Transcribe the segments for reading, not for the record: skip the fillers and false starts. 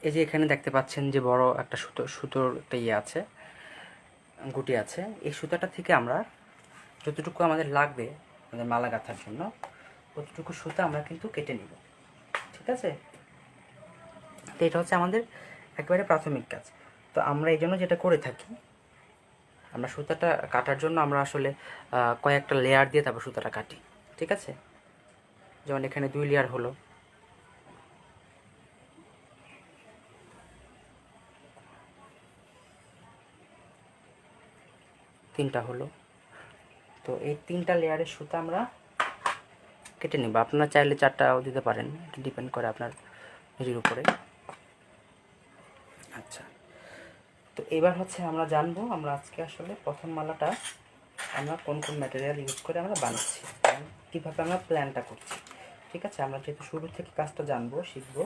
এই যে এখানে দেখতে পাচ্ছেন যে বড় একটা সুতোর একটা ইয়ে আছে, গুটি আছে। এই সুতাটা থেকে আমরা যতটুকু আমাদের লাগবে আমাদের মালা গাঁথার জন্য ততটুকু সুতা আমরা কিন্তু কেটে নিব, ঠিক আছে? তো এটা হচ্ছে আমাদের একেবারে প্রাথমিক কাজ। তো আমরা এই জন্য যেটা করে থাকি, আমরা সুতাটা কাটার জন্য আমরা আসলে কয়েকটা লেয়ার দিয়ে তারপর সুতাটা কাটি, ঠিক আছে? যেমন এখানে 2 লেয়ার হলো, তিনটা হলো। তো এই 3টা লেয়ারের সুতা আমরা কেটে নেব। আপনারা চাইলে 4টাও দিতে পারেন, এটা ডিপেন্ড করে আপনার নিজের উপরে। আচ্ছা, তো এবার হচ্ছে আমরা জানবো আমরা আজকে আসলে প্রথম মালাটা আমরা কোন কোন ম্যাটেরিয়াল ইউজ করে আমরা বানাচ্ছি, কীভাবে আমরা প্ল্যানটা করছি, ঠিক আছে? আমরা যেহেতু শুরু থেকে কাজটা জানবো, শিখবো,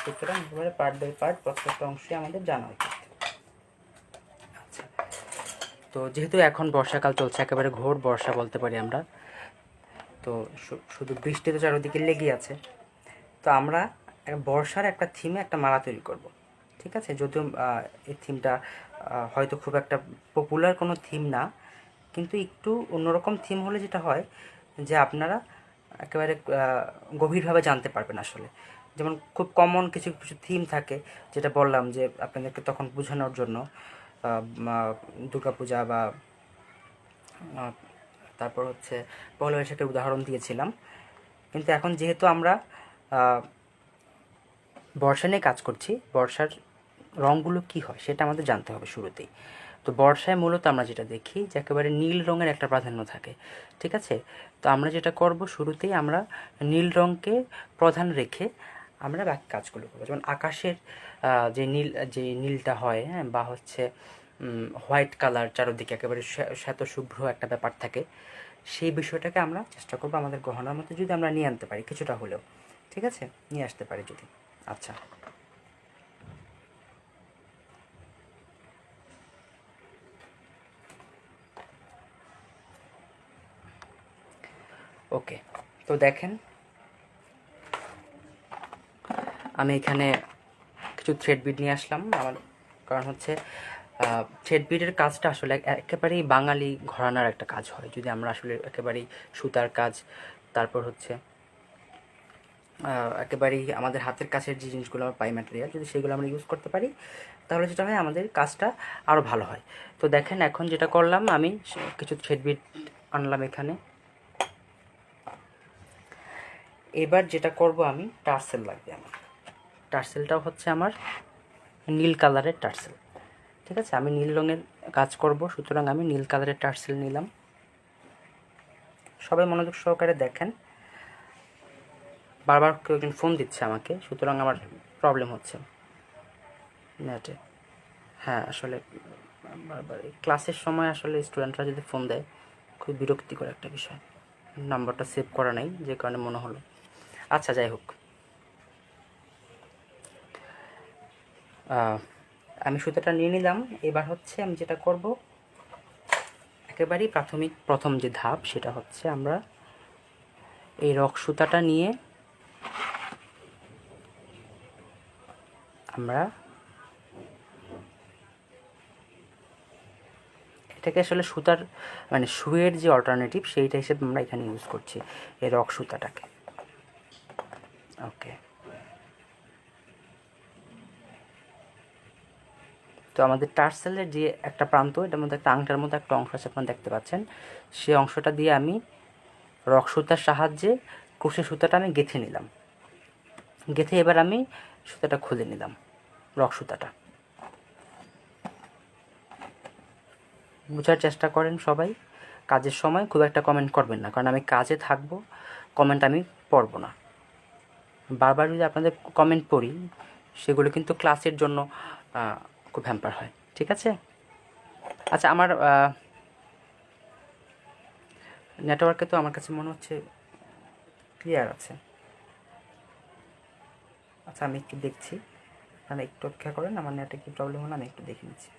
সুতরাং একেবারে পার্ট বাই পার্ট প্রত্যেকটা অংশই আমাদের জানা উচিত। আচ্ছা, তো যেহেতু এখন বর্ষাকাল চলছে, একেবারে ঘোর বর্ষা বলতে পারি আমরা, তো শুধু বৃষ্টি তো চারিদিকে লেগেই আছে। তো আমরা বর্ষার একটা থিমে একটা মালা তৈরি করব, ঠিক আছে? যদিও এই থিমটা হয়তো খুব একটা পপুলার কোনো থিম না, কিন্তু একটু অন্যরকম থিম হলে যেটা হয় যে আপনারা একেবারে গভীরভাবে জানতে পারবেন আসলে। যেমন খুব কমন কিছু কিছু থিম থাকে, যেটা বললাম যে আপনাদেরকে তখন বোঝানোর জন্য, দুর্গাপূজা বা তারপর হচ্ছে পয়লা বৈশাখের উদাহরণ দিয়েছিলাম। কিন্তু এখন যেহেতু আমরা বর্ষা নিয়ে কাজ করছি, বর্ষার রঙগুলো কী হয় সেটা আমাদের জানতে হবে শুরুতেই। তো বর্ষায় মূলত আমরা যেটা দেখি যে একেবারে নীল রঙের একটা প্রাধান্য থাকে, ঠিক আছে? তো আমরা যেটা করব শুরুতেই আমরা নীল রঙকে প্রধান রেখে আমরা বাকি কাজগুলো করবো। যেমন আকাশের যে নীলটা হয়, হ্যাঁ, বা হচ্ছে হোয়াইট কালার চারদিকে একেবারে শ্বেত শুভ্র একটা ব্যাপার থাকে, সেই বিষয়টাকে আমরা চেষ্টা করবো আমাদের গহনার মধ্যে যদি আমরা নিয়ে আনতে পারি কিছুটা হলেও, ঠিক আছে? নিয়ে আসতে পারি যদি। আচ্ছা, ওকে। তো দেখেন আমি এখানে কিছু থ্রেড বিড নিয়ে আসলাম আমার, কারণ হচ্ছে থ্রেড বিডের কাজটা আসলে একেবারেই বাঙালি ঘরানার একটা কাজ হয়। যদি আমরা আসলে একেবারেই সুতার কাজ, তারপর হচ্ছে একেবারেই আমাদের হাতের কাছের যে জিনিসগুলো আমরা পাই ম্যাটেরিয়াল, যদি সেগুলো আমরা ইউজ করতে পারি তাহলে যেটা হয় আমাদের কাজটা আরও ভালো হয়। তো দেখেন এখন যেটা করলাম, আমি কিছু থ্রেড বিড আনলাম এখানে। এবার যেটা করব আমি, টার্সেল লাগবে আমার। টার্সেলটাও হচ্ছে আমার নীল কালারের টার্সেল, ঠিক আছে? আমি নীল রঙের কাজ করব, সুতরাং আমি নীল কালারের টার্সেল নিলাম। সবাই মনোযোগ সহকারে দেখেন, বারবার কেউ একজন ফোন দিচ্ছে আমাকে, সুতরাং আমার প্রবলেম হচ্ছে নেটে। হ্যাঁ, আসলে বারবার ক্লাসের সময় আসলে স্টুডেন্টরা যদি ফোন দেয় খুব বিরক্তিকর একটা বিষয়। নাম্বারটা সেভ করা নেই, যে কারণে মনে হলো। আচ্ছা, যাই হোক, আমি সুতোটা নিয়ে নিলাম। এবার হচ্ছে আমি যেটা করব, একেবারেই প্রথম যে ধাপ সেটা হচ্ছে আমরা এই রক সুতাটা নিয়ে আমরা এটাকে আসলে সুতার মানে সুয়ের যে অল্টারনেটিভ সেইটা হিসেবে আমরা এখানে ইউজ করছি এই রক সুতাটাকে। ওকে, তো আমাদের টার্সেলের যে একটা প্রান্ত, এটার মধ্যে একটা আংটার মধ্যে একটা অংশ আছে, আপনারা দেখতে পাচ্ছেন, সেই অংশটা দিয়ে আমি রক সুতার সাহায্যে ক্রোশে সুতাটা আমি গেঁথে নিলাম। গেঁথে এবার আমি সুতাটা খুলে নিলাম, রক সুতাটা। বোঝার চেষ্টা করেন সবাই। কাজের সময় খুব একটা কমেন্ট করবেন না, কারণ আমি কাজে থাকবো, কমেন্ট আমি পড়ব না। বারবার যদি আপনাদের কমেন্ট পড়ি সেগুলো কিন্তু ক্লাসের জন্য খুব হ্যাম্পার হয়, ঠিক আছে? আচ্ছা, আমার নেটওয়ার্কে তো আমার কাছে মনে হচ্ছে ক্লিয়ার আছে। আচ্ছা, আমি একটু দেখছি, আপনারা একটু অপেক্ষা করেন, আমার নেটে কী প্রবলেম হলো আমি একটু দেখে নিচ্ছি।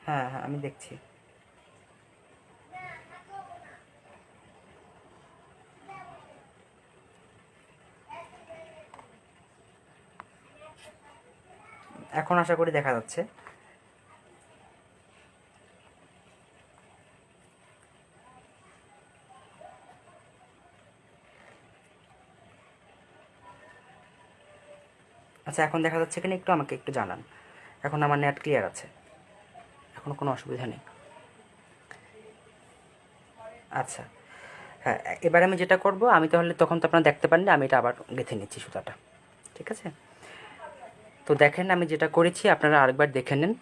হ্যাঁ হ্যাঁ, আমি দেখছি। এখন আশা করি দেখা যাচ্ছে। আচ্ছা, এখন দেখা যাচ্ছে কিনা একটু আমাকে একটু জানান। এখন আমার নেট ক্লিয়ার আছে, এখন কোনো অসুবিধা নেই। আচ্ছা, হ্যাঁ, এবার আমি যেটা করব, আমি তাহলে তখন তো আপনারা দেখতে পারেন, আমি এটা আবার গেঁথে নিচ্ছি সুতাটা, ঠিক আছে? তো দেখেন আমি যেটা করেছি, আপনারা আরেকবার দেখে নেন।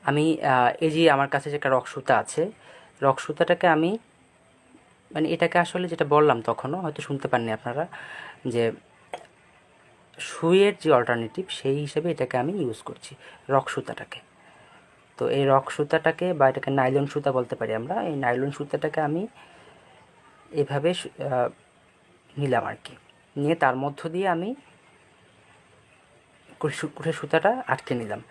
আমি এই যে আমার কাছে যে একটা রক সুতা আছে, রক সুতাটাকে আমি মানে এটাকে আসলে যেটা বললাম তখনও হয়তো শুনতে পাননি আপনারা, যে সুইয়ের যে অল্টারনেটিভ সেই হিসেবে এটাকে আমি ইউজ করছি, রক সুতাটাকে। তো এই রক সুতাটাকে বা এটাকে নাইলন সুতা বলতে পারি আমরা, এই নাইলন সুতাটাকে আমি এভাবে নিলাম আর কি, নিয়ে তার মধ্য দিয়ে আমি কুঠে সুতাটা আটকে নিলাম।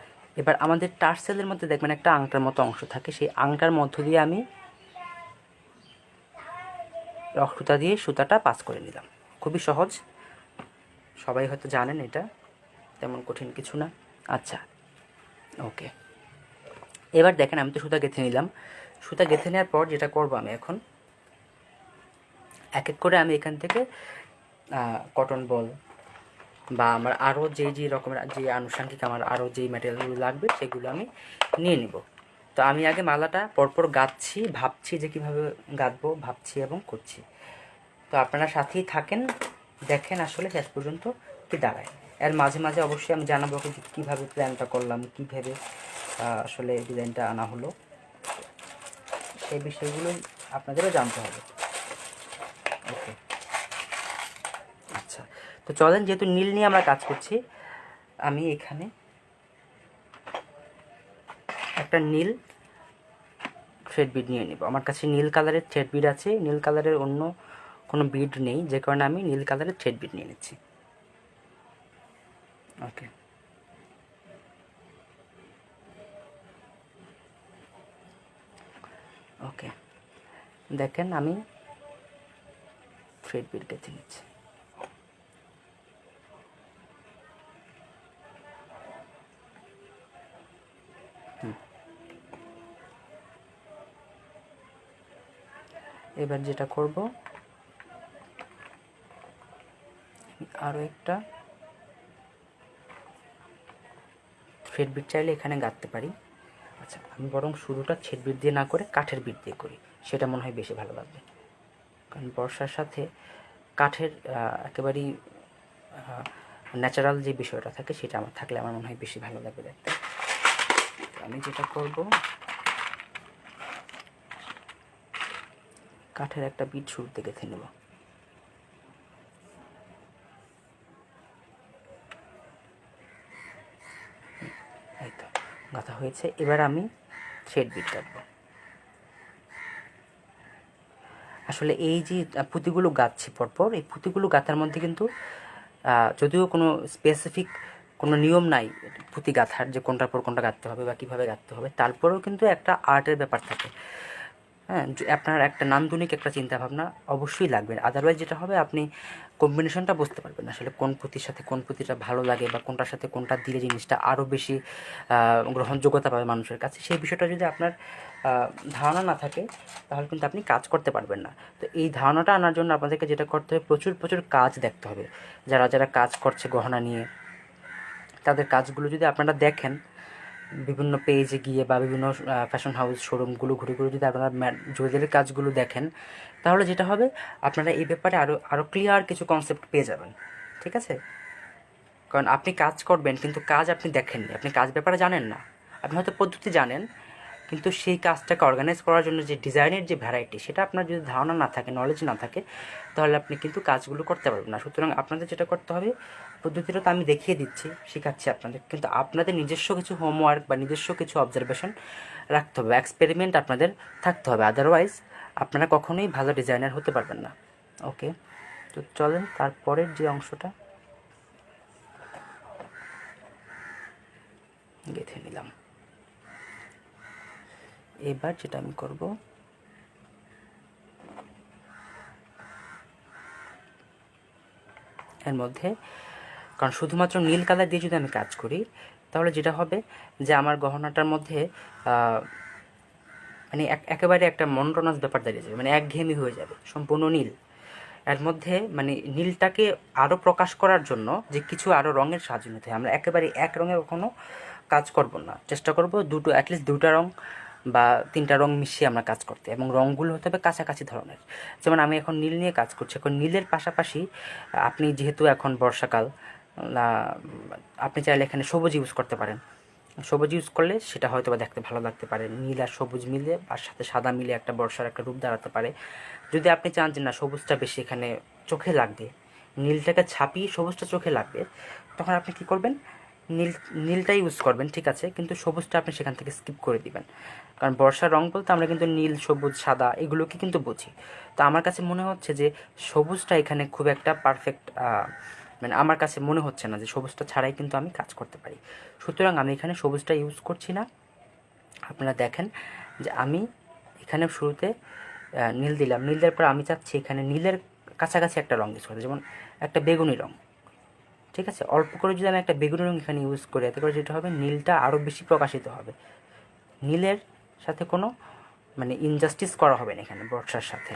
এবার আমাদের টার্সেলের মধ্যে দেখবেন একটা আংটার মতো অংশ থাকে, সেই আংটার মধ্য দিয়ে আমি রক সুতা দিয়ে সুতাটা পাস করে নিলাম। খুবই সহজ, সবাই হয়তো জানেন এটা, তেমন কঠিন কিছু না। আচ্ছা, ওকে। এবার দেখেন আমি তো সুতা গেঁথে নিলাম। সুতা গেঁথে নেওয়ার পর যেটা করব, আমি এখন এক এক করে আমি এখান থেকে কটন বল বা আমার আরও যে রকমের যে আনুষঙ্গিক আমার আরও যেই ম্যাটেরিয়ালগুলো লাগবে সেগুলো আমি নিয়ে নিব। তো আমি আগে মালাটা পরপর গাঁথছি, ভাবছি যে কীভাবে গাঁথবো, ভাবছি এবং করছি। তো আপনারা সাথেই থাকেন, দেখেন আসলে শেষ পর্যন্ত কী দাঁড়ায়। এর মাঝে মাঝে অবশ্যই আমি জানাবো কীভাবে প্ল্যানটা করলাম, কীভাবে আসলে ডিজাইনটা আনা হলো, সেই বিষয়গুলো আপনাদেরও জানতে হবে। ওকে, আচ্ছা। তো চলেন, যেহেতু নীল নিয়ে আমরা কাজ করছি, আমি এখানে একটা নীল থ্রেড বিড নিয়ে নেব। আমার কাছে নীল কালারের থ্রেড বিড আছে, নীল কালারের অন্য কোনো বিড নেই, যে কারণে আমি নীল কালারের থ্রেড বিড নিয়ে নিচ্ছি। ওকে, ওকে, দেখেন আমি থ্রেড বিড গেঁথে নিচ্ছি। এবার যেটা করব, আরও একটা থ্রেড বিড চাইলে এখানে গাঁথতে পারি। আচ্ছা, আমি বরং শুরুটা থ্রেড বিড দিয়ে না করে কাঠের বিড দিয়ে করি, সেটা মনে হয় বেশি ভালো লাগবে। কারণ বর্ষার সাথে কাঠের একেবারেই ন্যাচারাল যে বিষয়টা থাকে সেটা আমার থাকলে আমার মনে হয় বেশি ভালো লাগবে দেখতে। আমি যেটা করব, কাঠের একটা বিট শুরুতে গেঁথে নেব। এই তো গাঁথা হয়েছে। এবার আমি থ্রেড বিট কাটবো। আসলে এই যে পুঁতিগুলো গাঁথছি পরপর, এই পুঁতিগুলো গাঁথার মধ্যে কিন্তু যদিও কোনো স্পেসিফিক কোনো নিয়ম নাই পুঁতি গাঁথার, যে কোনটার পর কোনটা গাঁথতে হবে বা কীভাবে গাঁথতে হবে, তারপরেও কিন্তু একটা আর্টের ব্যাপার থাকে। হ্যাঁ, আপনার একটা নান্দনিক একটা চিন্তাভাবনা অবশ্যই লাগবে, আদারওয়াইজ যেটা হবে আপনি কম্বিনেশনটা বুঝতে পারবেন না আসলে কোন পুঁতির সাথে কোন পুঁতিটা ভালো লাগে বা কোনটার সাথে কোনটা দিলে জিনিসটা আরও বেশি গ্রহণযোগ্যতা পাবে মানুষের কাছে। সেই বিষয়টা যদি আপনার ধারণা না থাকে তাহলে কিন্তু আপনি কাজ করতে পারবেন না। তো এই ধারণাটা আনার জন্য আপনাদেরকে যেটা করতে হবে, প্রচুর প্রচুর কাজ দেখতে হবে। যারা যারা কাজ করছে গহনা নিয়ে, তাদের কাজগুলো যদি আপনারা দেখেন, বিভিন্ন পেজে গিয়ে বা বিভিন্ন ফ্যাশন হাউস শোরুমগুলো ঘুরে ঘুরে যদি আপনারা জুয়েলারির কাজগুলো দেখেন, তাহলে যেটা হবে আপনারা এই ব্যাপারে আরও ক্লিয়ার কিছু কনসেপ্ট পেয়ে যাবেন, ঠিক আছে? কারণ আপনি কাজ করবেন কিন্তু কাজ আপনি দেখেননি, আপনি কাজ ব্যাপারে জানেন না, আপনি হয়তো পদ্ধতি জানেন, কিন্তু সেই কাজটাকে অর্গানাইজ করার জন্য যে ডিজাইনের যে ভ্যারাইটি, সেটা আপনার যদি ধারণা না থাকে, নলেজ না থাকে, তাহলে আপনি কিন্তু কাজগুলো করতে পারবেন না। সুতরাং আপনাদের যেটা করতে হবে, পদ্ধতিটা তো আমি দেখিয়ে দিচ্ছি, শেখাচ্ছি আপনাদের, কিন্তু আপনাদের নিজস্ব কিছু হোমওয়ার্ক বা নিজস্ব কিছু অবজারভেশন রাখতে হবে, এক্সপেরিমেন্ট আপনাদের থাকতে হবে, আদারওয়াইজ আপনারা কখনোই ভালো ডিজাইনার হতে পারবেন না। ওকে, তো চলেন তারপরের যে অংশটা গেঁথে নিলাম। এবার যেটা আমি করব, এর মধ্যে কারণ শুধুমাত্র নীল কালার দিয়ে যদি আমি কাজ করি তাহলে যেটা হবে যে আমার গহনাটার মধ্যে মানে একেবারে একটা মনোটোনাস ব্যাপার দাঁড়িয়ে যাবে, মানে একঘেয়েমি হয়ে যাবে, সম্পূর্ণ নীল। এর মধ্যে মানে নীলটাকে আরও প্রকাশ করার জন্য যে কিছু আরও রঙের সাহায্য নিতে হয়। আমরা একেবারে এক রঙে কখনো কাজ করব না, চেষ্টা করব দুটো, অ্যাটলিস্ট দুটা রঙ বা তিনটা রঙ মিশিয়ে আমরা কাজ করতে, এবং রঙগুলো হতে হবে কাছাকাছি ধরনের। যেমন আমি এখন নীল নিয়ে কাজ করছি, এখন নীলের পাশাপাশি আপনি যেহেতু এখন বর্ষাকাল, আপনি চাইলে এখানে সবুজ ইউজ করতে পারেন। সবুজ ইউজ করলে সেটা হয়তো বা দেখতে ভালো লাগতে পারে, নীল আর সবুজ মিলে আর সাথে সাদা মিলে একটা বর্ষার একটা রূপ দাঁড়াতে পারে। যদি আপনি চান যে না সবুজটা বেশি এখানে চোখে লাগবে, নীলটাকে ছাপিয়ে সবুজটা চোখে লাগবে, তখন আপনি কী করবেন, নীলটা ইউজ করবেন, ঠিক আছে, কিন্তু সবুজটা আপনি সেখান থেকে স্কিপ করে দিবেন। কারণ বর্ষার রং বলতে আমরা কিন্তু নীল, সবুজ, সাদা এগুলোকে কিন্তু বুঝি। তো আমার কাছে মনে হচ্ছে যে সবুজটা এখানে খুব একটা পারফেক্ট, মানে আমার কাছে মনে হচ্ছে না যে সবুজটা ছাড়াই কিন্তু আমি কাজ করতে পারি। সুতরাং আমি এখানে সবুজটা ইউজ করছি না। আপনারা দেখেন যে আমি এখানে শুরুতে নীল দিলাম, নীল দেওয়ার পর আমি চাচ্ছি এখানে নীলের কাছাকাছি একটা রঙ ইউজ করতে, যেমন একটা বেগুনি রঙ, ঠিক আছে। অল্প করে যদি আমি একটা বেগুনি রঙ এখানে ইউজ করি, এতে করে যেটা হবে নীলটা আরও বেশি প্রকাশিত হবে। নীলের সাথে কোনো মানে ইনজাস্টিস করা হবে না এখানে বর্ষার সাথে।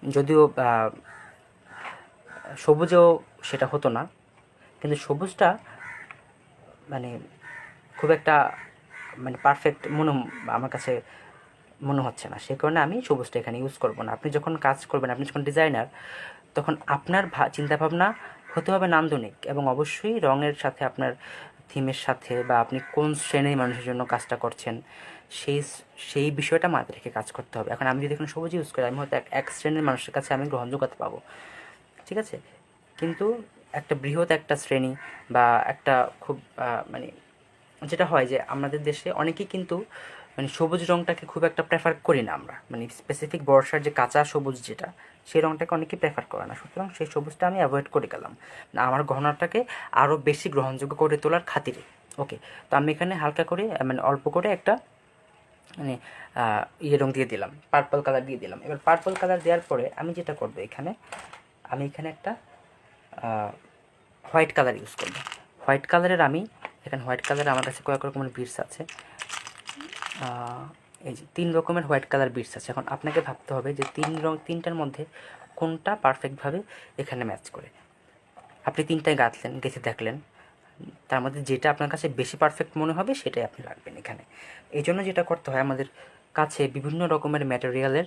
যদিও সবুজেও সেটা হতো না, কিন্তু সবুজটা মানে খুব একটা মানে পারফেক্ট আমার কাছে মনে হচ্ছে না, সে কারণে আমি সবুজটা এখানে ইউজ করব না। আপনি যখন কাজ করবেন, আপনি যখন ডিজাইনার, তখন আপনার চিন্তাভাবনা হতে হবে নান্দনিক, এবং অবশ্যই রঙের সাথে আপনার থিমের সাথে বা আপনি কোন শ্রেণীর মানুষের জন্য কাজটা করছেন সেই সেই বিষয়টা মাথায় রেখে কাজ করতে হবে। এখন আমি যদি এখানে সবুজ ইউজ করি, আমি হয়তো এক শ্রেণীর মানুষের কাছে আমি গ্রহণযোগ্যতা পাবো, ঠিক আছে, কিন্তু একটা বৃহৎ একটা শ্রেণী বা একটা খুব মানে যেটা হয় যে আমাদের দেশে অনেকেই কিন্তু মানে সবুজ রঙটাকে খুব একটা প্রেফার করি না আমরা, মানে স্পেসিফিক বর্ষার যে কাঁচা সবুজ যেটা, সেই রঙটাকে অনেকেই প্রেফার করে না। সুতরাং সেই সবুজটা আমি অ্যাভয়েড করে গেলাম না আমার গহনাটাকে আরও বেশি গ্রহণযোগ্য করে তোলার খাতিরে। ওকে, তো আমি এখানে হালকা করে মানে অল্প করে একটা মানে ইয়ে রঙ দিয়ে দিলাম, পার্পল কালার দিয়ে দিলাম। এবার পার্পল কালার দেওয়ার পরে আমি যেটা করবো এখানে, আমি এখানে একটা হোয়াইট কালার ইউজ করব। হোয়াইট কালারের আমি এখানে হোয়াইট কালারের আমার কাছে কয়েক রকমের বিটস আছে, এই যে 3 রকমের হোয়াইট কালার বিটস আছে। এখন আপনাকে ভাবতে হবে যে তিনটার মধ্যে কোনটা পারফেক্টভাবে এখানে ম্যাচ করে। আপনি তিনটায় গেঁথে দেখলেন, তার মধ্যে যেটা আপনার কাছে বেশি পারফেক্ট মনে হবে সেটাই আপনি রাখবেন এখানে। এই জন্য যেটা করতে হয়, আমাদের কাছে বিভিন্ন রকমের ম্যাটেরিয়ালের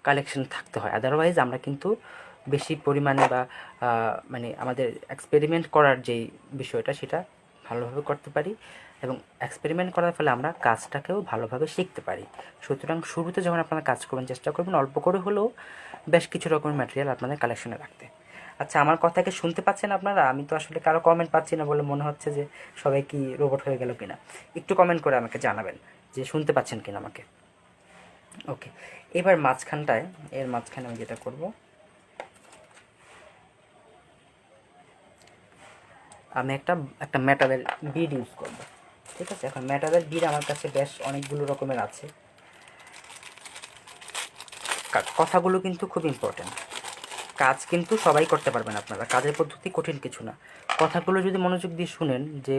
কালেকশন থাকতে হয়, আদারওয়াইজ আমরা কিন্তু বেশি পরিমাণে বা মানে আমাদের এক্সপেরিমেন্ট করার যেই বিষয়টা সেটা ভালোভাবে করতে পারি, এবং এক্সপেরিমেন্ট করার ফলে আমরা কাজটাকেও ভালোভাবে শিখতে পারি। সুতরাং শুরুতে যখন আপনারা কাজ করবেন, চেষ্টা করবেন অল্প করে হলেও বেশ কিছু রকমের ম্যাটেরিয়াল আপনাদের কালেকশনে রাখতে। আচ্ছা, আমার কথাকে শুনতে পাচ্ছেন আপনারা? আমি তো আসলে কারো কমেন্ট পাচ্ছি না বলে মনে হচ্ছে যে সবাই কি রোবট হয়ে গেল কিনা। একটু কমেন্ট করে আমাকে জানাবেন যে শুনতে পাচ্ছেন কিনা আমাকে। ওকে, এবার মাঝখানে আমি যেটা করব, আমি একটা মেটালের বিড ইউজ করব, ঠিক আছে। এখন মেটালের বিড আমার কাছে বেশ অনেকগুলো রকমের আছে। কথাগুলো কিন্তু খুব ইম্পর্টেন্ট, কাজ কিন্তু সবাই করতে পারবেন আপনারা, কাজের পদ্ধতি কঠিন কিছু না। কথাগুলো যদি মনোযোগ দিয়ে শুনেন, যে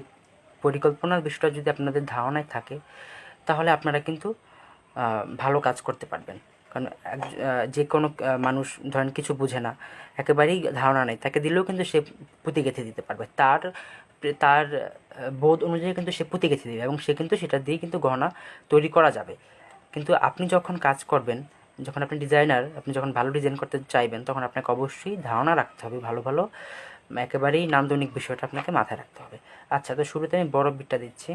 পরিকল্পনার বিষয়টা যদি আপনাদের ধারণায় থাকে, তাহলে আপনারা কিন্তু ভালো কাজ করতে পারবেন। কারণ যে কোনো মানুষ ধরেন কিছু বুঝে না, একেবারেই ধারণা নেই, তাকে দিলেও কিন্তু সে পুঁতি গেঁথে দিতে পারবে, তার তার বোধ অনুযায়ী কিন্তু সে পুঁতি গেঁথে দেবে, এবং সে কিন্তু সেটা দিয়ে কিন্তু গহনা তৈরি করা যাবে। কিন্তু আপনি যখন কাজ করবেন, যখন আপনি ডিজাইনার, আপনি যখন ভালো ডিজাইন করতে চাইবেন, তখন আপনাকে অবশ্যই ধারণা রাখতে হবে ভালো ভালো, একেবারেই নান্দনিক বিষয়টা আপনাকে মাথায় রাখতে হবে। আচ্ছা, তো শুরুতে আমি বড় বিটটা দিচ্ছি।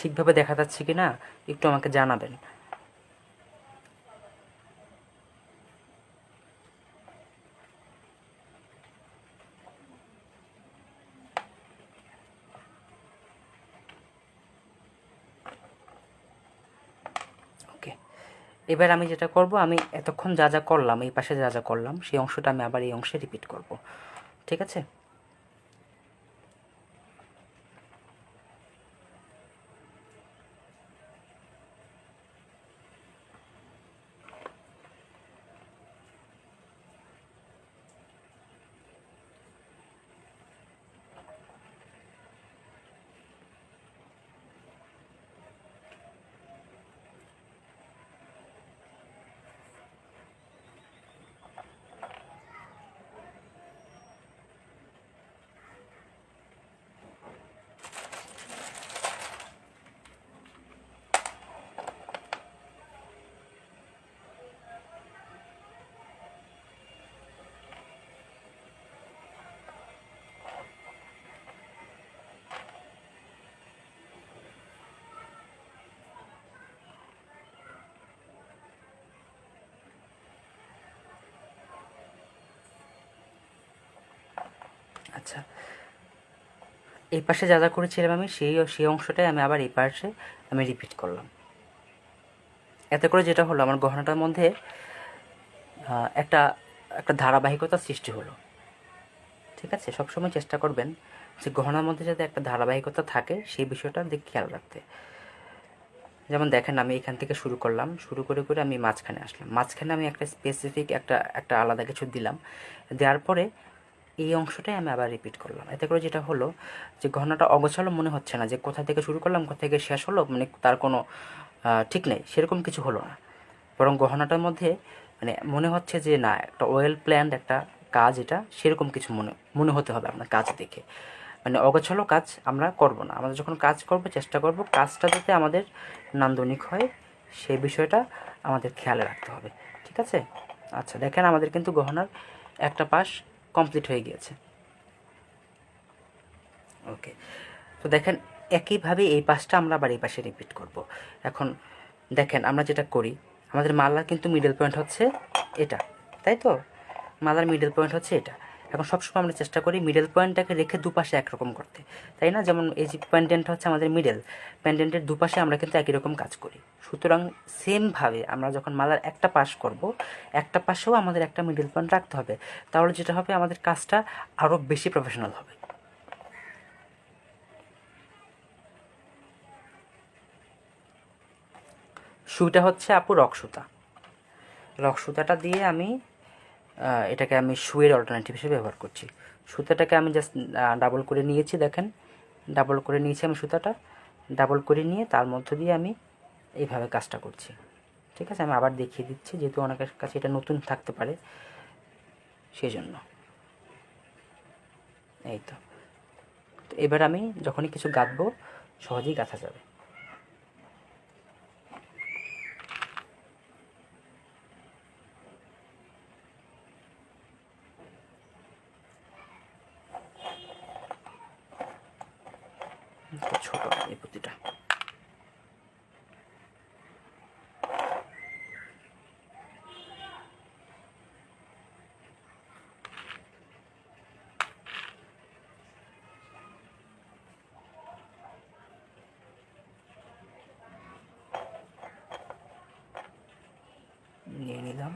ঠিকভাবে দেখা যাচ্ছে কি না একটু আমাকে জানাবেন। এবার আমি যেটা করব, আমি এতক্ষণ যা যা করলাম, এই পাশে যা যা করলাম সেই অংশটা আমি আবার এই অংশে রিপিট করব। ঠিক আছে? আচ্ছা, এই পাশে যা যা করেছিলাম আমি সেই অংশটাই আমি আবার এই পাশে আমি রিপিট করলাম। এতে করে যেটা হলো, আমার গহনাটার মধ্যে একটা একটা ধারাবাহিকতা সৃষ্টি হলো। ঠিক আছে? সবসময় চেষ্টা করবেন যে গহনার মধ্যে যাতে একটা ধারাবাহিকতা থাকে সেই বিষয়টার দিকে খেয়াল রাখতে। যেমন দেখেন, আমি এখান থেকে শুরু করলাম, শুরু করে করে আমি মাঝখানে আসলাম, মাঝখানে আমি একটা স্পেসিফিক একটা আলাদা কিছু দিলাম, দেওয়ার পরে এই অংশটাই আমি আবার রিপিট করলাম। এতে করে যেটা হলো যে গহনাটা অগোছালো মনে হচ্ছে না, যে কোথা থেকে শুরু করলাম কোথা থেকে শেষ হলো, মানে তার কোনো ঠিক নেই, সেরকম কিছু হলো না। বরং গহনাটার মধ্যে মানে মনে হচ্ছে যে না, একটা ওয়েল প্ল্যান্ড একটা কাজ, এটা সেরকম কিছু মনে মনে হতে হবে আপনার কাজ দেখে। মানে অগোছালো কাজ আমরা করব না। আমাদের যখন কাজ করব, চেষ্টা করব কাজটা যাতে আমাদের নান্দনিক হয়, সেই বিষয়টা আমাদের খেয়ালে রাখতে হবে। ঠিক আছে? আচ্ছা, দেখেন আমাদের কিন্তু গহনার একটা পাশ কমপ্লিট হয়ে গিয়েছে। ওকে, তো দেখেন একইভাবে এই পাশটা আমরা আবার এই পাশে রিপিট করব। এখন দেখেন আমরা যেটা করি, আমাদের মালার কিন্তু মিডল পয়েন্ট হচ্ছে এটা, তাই তো? মালার মিডল পয়েন্ট হচ্ছে এটা। এখন সবসময় আমরা চেষ্টা করি মিডল পয়েন্টটাকে রেখে দুপাশে একরকম করতে, তাই না? যেমন এই যে প্যান্ডেন্ট হচ্ছে আমাদের মিডল, প্যান্ডেন্টের দুপাশে আমরা কিন্তু একই রকম কাজ করি। সুতরাং সেমভাবে আমরা যখন মালার একটা পাশ করব, একটা পাশেও আমাদের একটা মিডল পয়েন্ট রাখতে হবে। তাহলে যেটা হবে, আমাদের কাজটা আরও বেশি প্রফেশনাল হবে। সুইটা হচ্ছে আপু রক সুতা। রক সুতাটা দিয়ে আমি এটাকে আমি শুয়ের অল্টারনেটিভ হিসেবে ব্যবহার করছি। সুতাটাকে আমি জাস্ট ডাবল করে নিয়েছি, দেখেন ডাবল করে নিয়েছি আমি সুতাটা, ডাবল করে নিয়ে তার মধ্য দিয়ে আমি এইভাবে কাজটা করছি। ঠিক আছে? আমি আবার দেখিয়ে দিচ্ছি, যেহেতু অনেকের কাছে এটা নতুন থাকতে পারে, সেই জন্য। এই তো, এবার আমি যখনই কিছু গাঁথবো সহজেই গাঁথা যাবে। ছোট এই পুঁতিটা। নিয়ে নিলাম।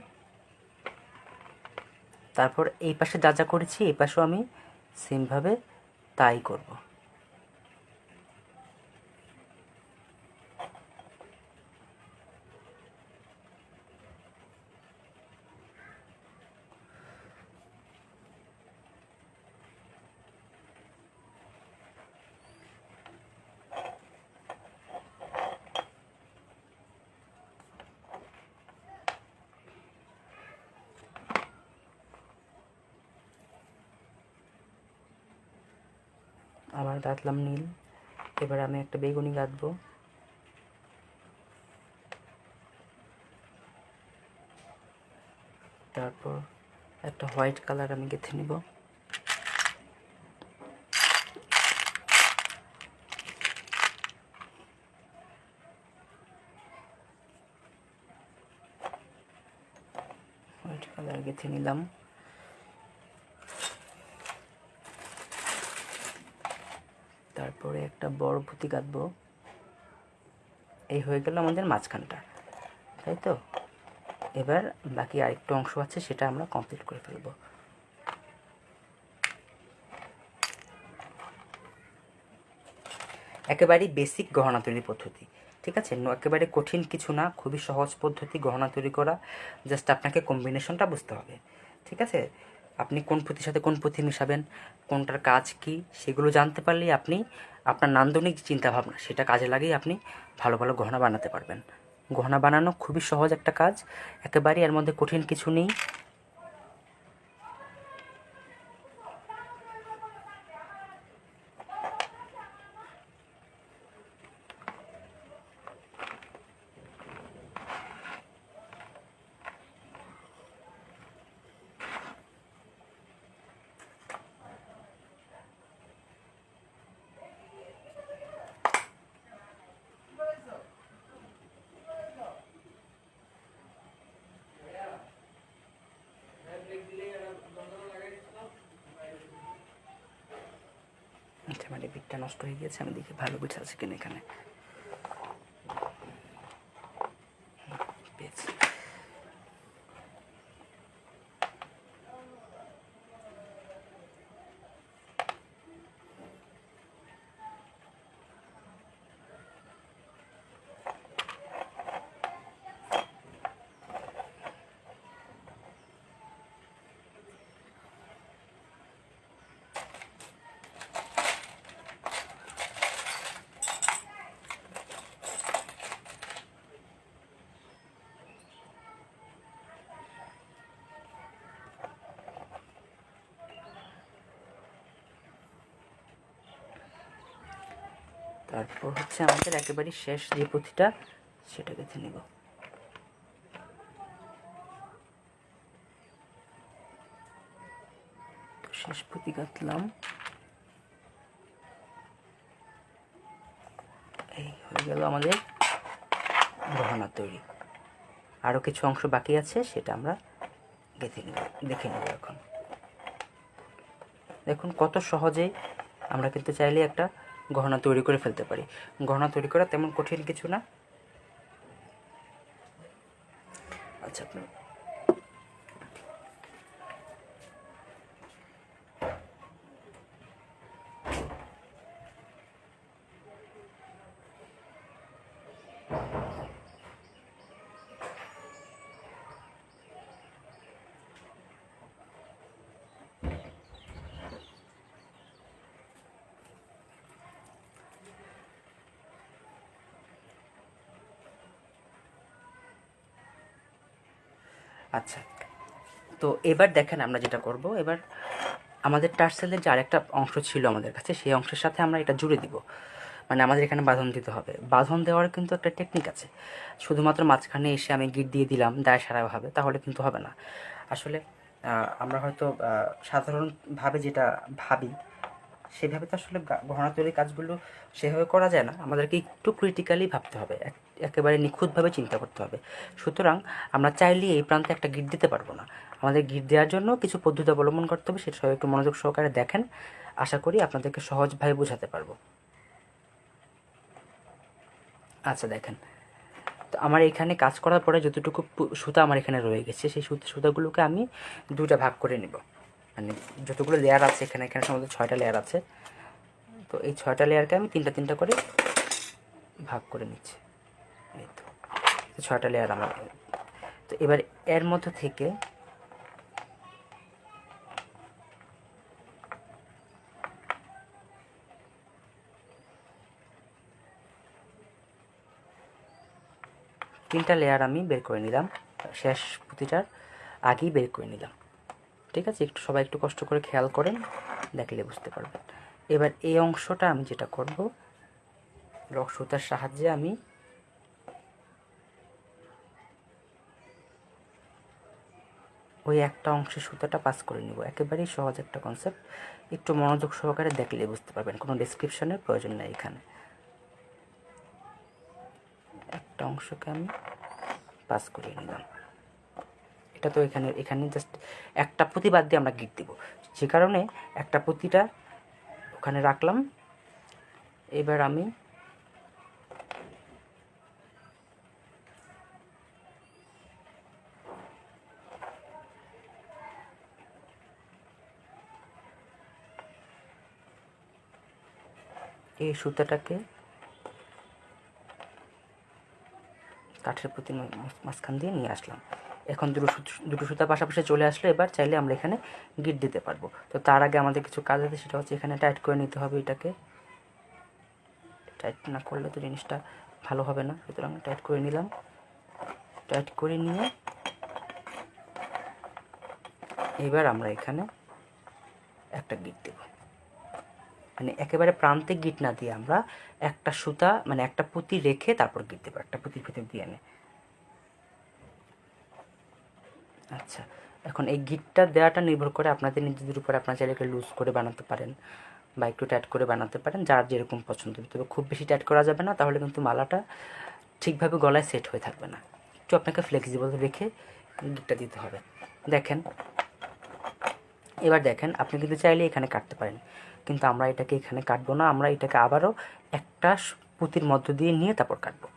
তারপর এই পাশে যা যা করেছি এই পাশেও আমি সেমভাবে তাই করব। আবার গাঁথলাম নীল। এবার আমি একটা বেগুনি গাঁথবো। তারপর একটা হোয়াইট কালার আমি গেঁথে নিব। হোয়াইট কালার গেঁথে নিলাম। তারপরে একটা বড় পুঁতি গাঁথবো। এই হয়ে গেল আমাদের মাঝখানটা, তাই তো? এবার বাকি আরেকটু অংশ আছে, সেটা আমরা কমপ্লিট করে ফেলব। একেবারেই বেসিক গহনা তৈরি পদ্ধতি, ঠিক আছে, একেবারে কঠিন কিছু না, খুবই সহজ পদ্ধতি গহনা তৈরি করা। জাস্ট আপনাকে কম্বিনেশনটা বুঝতে হবে, ঠিক আছে। আপনি কোন পুঁথির সাথে কোন পুঁথি মিশাবেন, কোনটার কাজ কি, সেগুলো জানতে পারলেই আপনি আপনার নান্দনিক যে চিন্তাভাবনা সেটা কাজে লাগিয়ে আপনি ভালো ভালো গহনা বানাতে পারবেন। গহনা বানানো খুবই সহজ একটা কাজ, একেবারেই এর মধ্যে কঠিন কিছু নেই। আচ্ছা, আমার এই বিটটা নষ্ট হয়ে গিয়েছে, আমি দেখি ভালো বিট আছে কিনা এখানে। পেয়েছি। তারপর হচ্ছে আমাদের একেবারে শেষ যে পুঁথিটা সেটা গেঁথে নেব। তো শেষ পুঁথি গাঁথলাম, এই হয়ে গেল আমাদের গহনা তৈরি। আরও কিছু অংশ বাকি আছে, সেটা আমরা গেঁথে নেব, দেখে নেব এখন। দেখুন কত সহজে আমরা কিন্তু চাইলে একটা গহনা তৈরি করে ফেলতে পারি। গহনা তৈরি করা তেমন কঠিন কিছু না। আচ্ছা, আপনার আচ্ছা, তো এবার দেখেন আমরা যেটা করব, এবার আমাদের টার্সেলের যে আরেকটা অংশ ছিল আমাদের কাছে, সেই অংশের সাথে আমরা এটা জুড়ে দিব। মানে আমাদের এখানে বাঁধন দিতে হবে। বাঁধন দেওয়ার কিন্তু একটা টেকনিক আছে। শুধুমাত্র মাঝখানে এসে আমি গিট দিয়ে দিলাম দায় সারাভাবে, তাহলে কিন্তু হবে না। আসলে আমরা হয়তো সাধারণভাবে যেটা ভাবি সেভাবে তো আসলে গহনা তৈরির কাজগুলো সেভাবে করা যায় না। আমাদেরকে একটু ক্রিটিক্যালি ভাবতে হবে, একেবারে নিখুঁতভাবে চিন্তা করতে হবে। সুতরাং আমরা চাইলেই এই প্রান্তে একটা গিট দিতে পারবো না। আমাদের গিট দেওয়ার জন্য কিছু পদ্ধতি অবলম্বন করতে হবে, সেটা সবাই একটু মনোযোগ সহকারে দেখেন। আশা করি আপনাদেরকে সহজভাবে বোঝাতে পারবো। আচ্ছা, দেখেন, তো আমার এখানে কাজ করার পরে যতটুকু সুতা আমার এখানে রয়ে গেছে, সেই সুতাগুলোকে আমি দুইটা ভাগ করে নেব। মানে যতগুলো লেয়ার আছে এখানে এখানে সম্ভবত 6টা লেয়ার আছে। তো এই 6টা লেয়ারকে আমি তিনটা তিনটা করে ভাগ করে নিচ্ছি। এই তো 6টা লেয়ার আমার। তো এবার এর মধ্যে থেকে তিনটা লেয়ার আমি বের করে নিলাম, শেষ পুঁতিটার আগেই বের করে নিলাম। ঠিক আছে, একটু সবাই একটু কষ্ট করে খেয়াল করেন, দেখলে বুঝতে পারবেন। এবার এই অংশটা আমি যেটা করব, রক সুতার সাহায্যে আমি ওই একটা অংশে সুতাটা পাস করে নেব। একেবারেই সহজ একটা কনসেপ্ট, একটু মনোযোগ সহকারে দেখলে বুঝতে পারবেন, কোনো ডেসক্রিপশনের প্রয়োজন নেই এখানে। একটা অংশকে আমি পাস করিয়ে নিলাম। এটা তো এখানে এখানে জাস্ট একটা পুঁতি বাদ দিয়ে আমরা গিট দিব, যে কারণে একটা পুঁতিটা ওখানে রাখলাম। এবার আমি এই সুতাটাকে কাঠের প্রতি মাঝখান দিয়ে নিয়ে আসলাম। এখন দুটো সুতা পাশাপাশি চলে আসলো। এবার চাইলে আমরা এখানে গিট দিতে পারবো। তো তার আগে আমাদের কিছু কাজ আছে, সেটা হচ্ছে এখানে টাইট করে নিতে হবে। এটাকে টাইট না করলে তো জিনিসটা ভালো হবে না, সুতরাং টাইট করে নিলাম। টাইট করে নিয়ে এবার আমরা এখানে একটা গিট দেব, মানে একেবারে প্রান্তে গিট না দিয়ে আমরা একটা সুতা মানে একটা পুঁতি রেখে তারপর গিট দেবো, একটা পুঁতির ভিতর দিয়ে এনে। আচ্ছা, এখন এই গিটটা দেওয়াটা নির্ভর করে আপনাদের নিজেদের উপরে। আপনার চাইলে লুজ করে বানাতে পারেন বা একটু টাইট করে বানাতে পারেন, যার যেরকম পছন্দ। তবে খুব বেশি টাইট করা যাবে না, তাহলে কিন্তু মালাটা ঠিকভাবে গলায় সেট হয়ে থাকবে না। একটু আপনাকে ফ্লেক্সিবল রেখে গিটটা দিতে হবে। দেখেন, এবার দেখেন, আপনি কিন্তু চাইলে এখানে কাটতে পারেন, কিন্তু আমরা এটাকে এখানে কাটবো না। আমরা এটাকে আবারও একটা পুঁতির মধ্য দিয়ে নিয়ে তারপর কাটবো।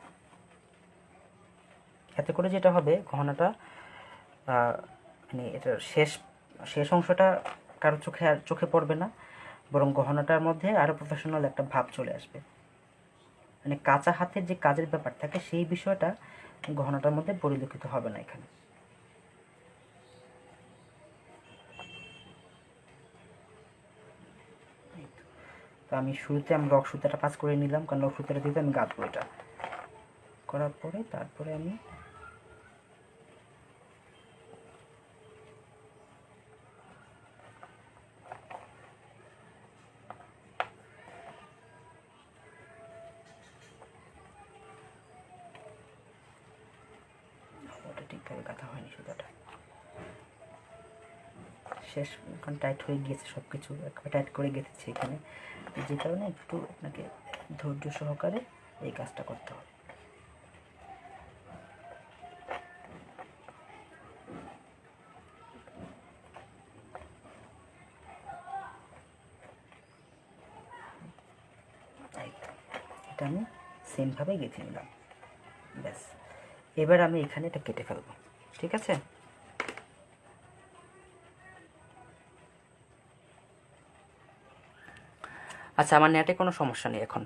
এতে করে যেটা হবে, গহনাটা মানে এটার শেষ অংশটা কারো চোখে পড়বে না, বরং গহনাটার মধ্যে আরও প্রফেশনাল একটা ভাব চলে আসবে। মানে কাঁচা হাতের যে কাজের ব্যাপার থাকে, সেই বিষয়টা গহনাটার মধ্যে পরিলক্ষিত হবে না এখানে। তো আমি শুরুতে রক সুতাটা পাস করে নিলাম, কারণ রক সুতাটা দিতে আমি গাঁথবো। এটা করার পরে তারপরে আমি ওটা ঠিকভাবে গাঁথা হয়নি, সুতাটা শেষ এখন টাইট হয়ে গিয়েছে, সব কিছু একবার টাইট করে গেঁথেছি এখানে, যে কারণে একটু আপনাকে ধৈর্য সহকারে এই কাজটা করতে হবে। এটা আমি সেমভাবে গেঁথে নিলাম। ব্যাস, এবার আমি এখানে এটা কেটে ফেলবো। ঠিক আছে, আচ্ছা, আমার নেটে কোনো সমস্যা নেই এখন।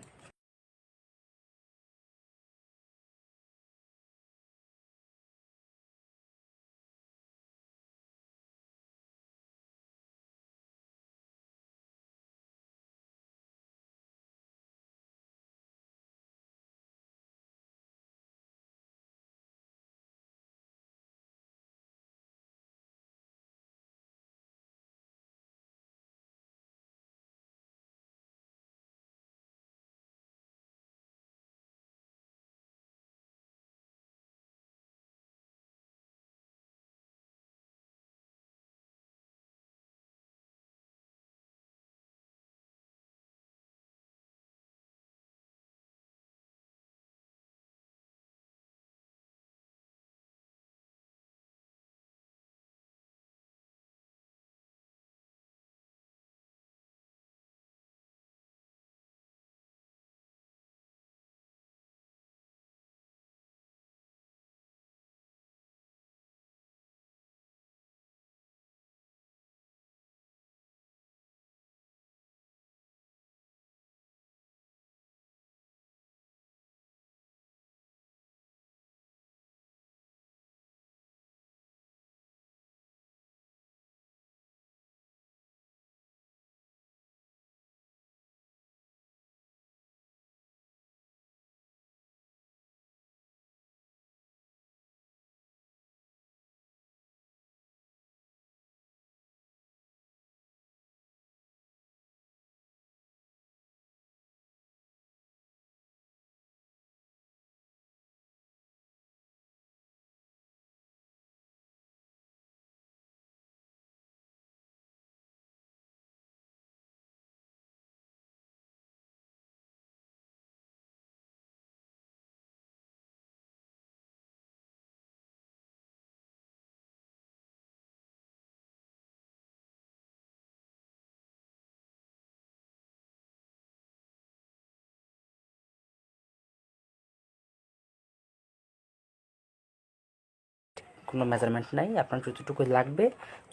কোনো মেজারমেন্ট নাই, আপনার যতটুকু লাগবে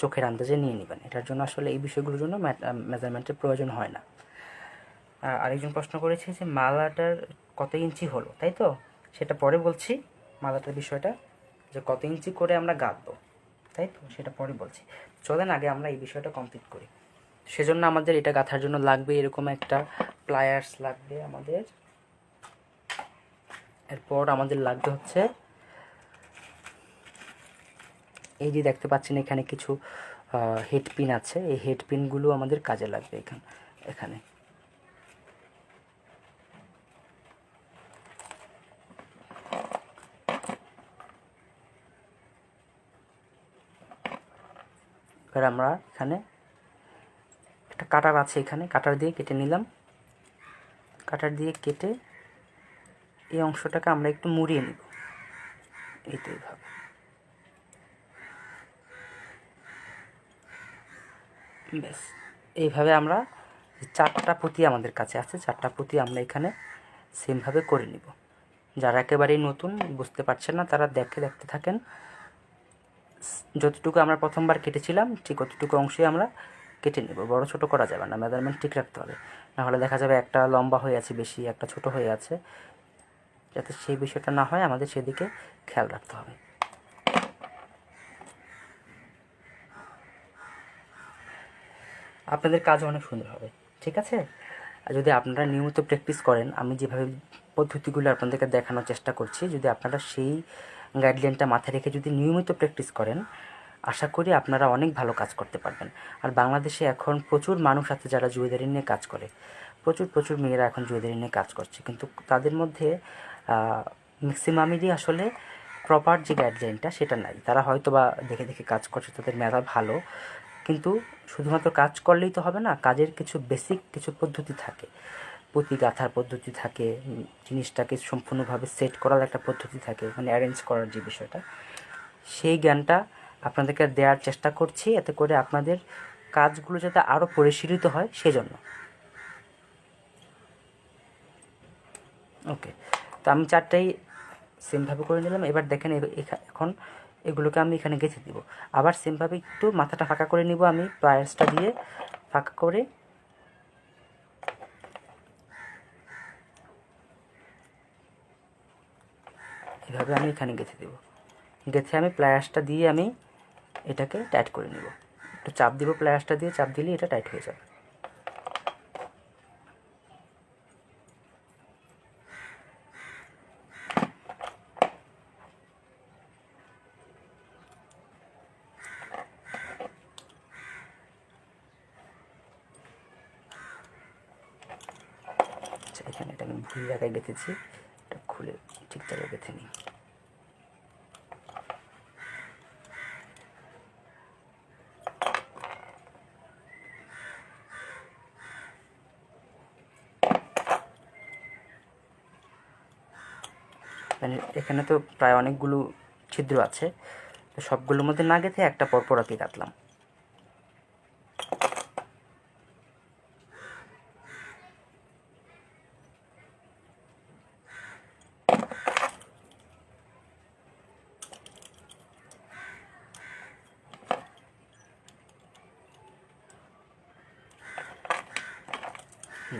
চোখের আন্দাজে নিয়ে নেবেন। এটার জন্য আসলে এই বিষয়গুলোর জন্য মেজারমেন্টের প্রয়োজন হয় না। আরেকজন প্রশ্ন করেছে যে মালাটার কত ইঞ্চি হলো, তাই তো? সেটা পরে বলছি, মালাটার বিষয়টা যে কত ইঞ্চি করে আমরা গাঁথবো, তাই তো, সেটা পরে বলছি। চলেন আগে আমরা এই বিষয়টা কমপ্লিট করি। সেজন্য আমাদের এটা গাঁথার জন্য লাগবে এরকম একটা প্লায়ার্স লাগবে আমাদের। এরপর আমাদের লাগবে হচ্ছে এই যে দেখতে পাচ্ছেন এখানে কিছু হেড পিন আছে, এই হেড পিনগুলো আমাদের কাজে লাগবে এখানে। এবার আমরা এখানে একটা কাটার আছে, এখানে কাটার দিয়ে কেটে নিলাম। কাটার দিয়ে কেটে এই অংশটাকে আমরা একটু মুড়িয়ে নিব, এই তো এইভাবে। ব্যাস, এইভাবে আমরা 4টা পুঁতি আমাদের কাছে আছে, 4টা পুঁতি আমরা এখানে সেমভাবে করে নিব। যারা একেবারেই নতুন বুঝতে পারছেন না তারা দেখতে থাকেন। যতটুকু আমরা প্রথমবার কেটেছিলাম ঠিক অতটুকু অংশে আমরা কেটে নেব, বড় ছোট করা যাবে না, মেজারমেন্ট ঠিক রাখতে হবে, নাহলে দেখা যাবে একটা লম্বা হয়ে আছে বেশি, একটা ছোট হয়ে আছে। যাতে সেই বিষয়টা না হয় আমাদের সেদিকে খেয়াল রাখতে হবে। আপনাদের কাজ অনেক সুন্দর হবে, ঠিক আছে? আর যদি আপনারা নিয়মিত প্র্যাকটিস করেন, আমি যেভাবে পদ্ধতিগুলো আপনাদেরকে দেখানোর চেষ্টা করছি, যদি আপনারা সেই গাইডলাইনটা মাথায় রেখে যদি নিয়মিত প্র্যাকটিস করেন, আশা করি আপনারা অনেক ভালো কাজ করতে পারবেন। আর বাংলাদেশে এখন প্রচুর মানুষ আছে যারা জুয়েলারি নিয়ে কাজ করে, প্রচুর মেয়েরা এখন জুয়েলারি নিয়ে কাজ করছে, কিন্তু তাদের মধ্যে ম্যাক্সিমামেরই আসলে প্রপার যে গাইডলাইনটা সেটা নাই। তারা হয়তো বা দেখে কাজ করছে, তাদের মেধা ভালো, কিন্তু শুধুমাত্র কাজ করলেই তো হবে না, কাজের কিছু বেসিক কিছু পদ্ধতি থাকে, পুঁতি গাঁথার পদ্ধতি থাকে, জিনিসটাকে সম্পূর্ণভাবে সেট করার একটা পদ্ধতি থাকে, মানে অ্যারেঞ্জ করার যে বিষয়টা, সেই জ্ঞানটা আপনাদেরকে দেওয়ার চেষ্টা করছি, এতে করে আপনাদের কাজগুলো যাতে আরও পরিশীলিত হয় সেজন্য। ওকে, তো আমি 4টাই সেমভাবে করে নিলাম। এবার দেখেন এখন এগুলোকে আমি এখানে গেঁথে দিব। আবার সেমভাবে একটু মাথাটা ফাঁকা করে নিব, আমি প্লায়ার্সটা দিয়ে ফাঁকা করে এভাবে আমি এখানে গেঁথে দেব। গেঁথে আমি প্লায়ার্সটা দিয়ে আমি এটাকে টাইট করে নিব, একটু চাপ দিব, প্লায়ার্সটা দিয়ে চাপ দিলে এটা টাইট হয়ে যাবে। এখানে এটা আমি ভুল জায়গায় গেঁথেছি, এটা খুলে ঠিক জায়গায় গেঁথে নিই। মানে এখানে তো প্রায় অনেকগুলো ছিদ্র আছে, তো সবগুলোর মধ্যে না গেঁথে একটা পরপর আঁকে কাটলাম।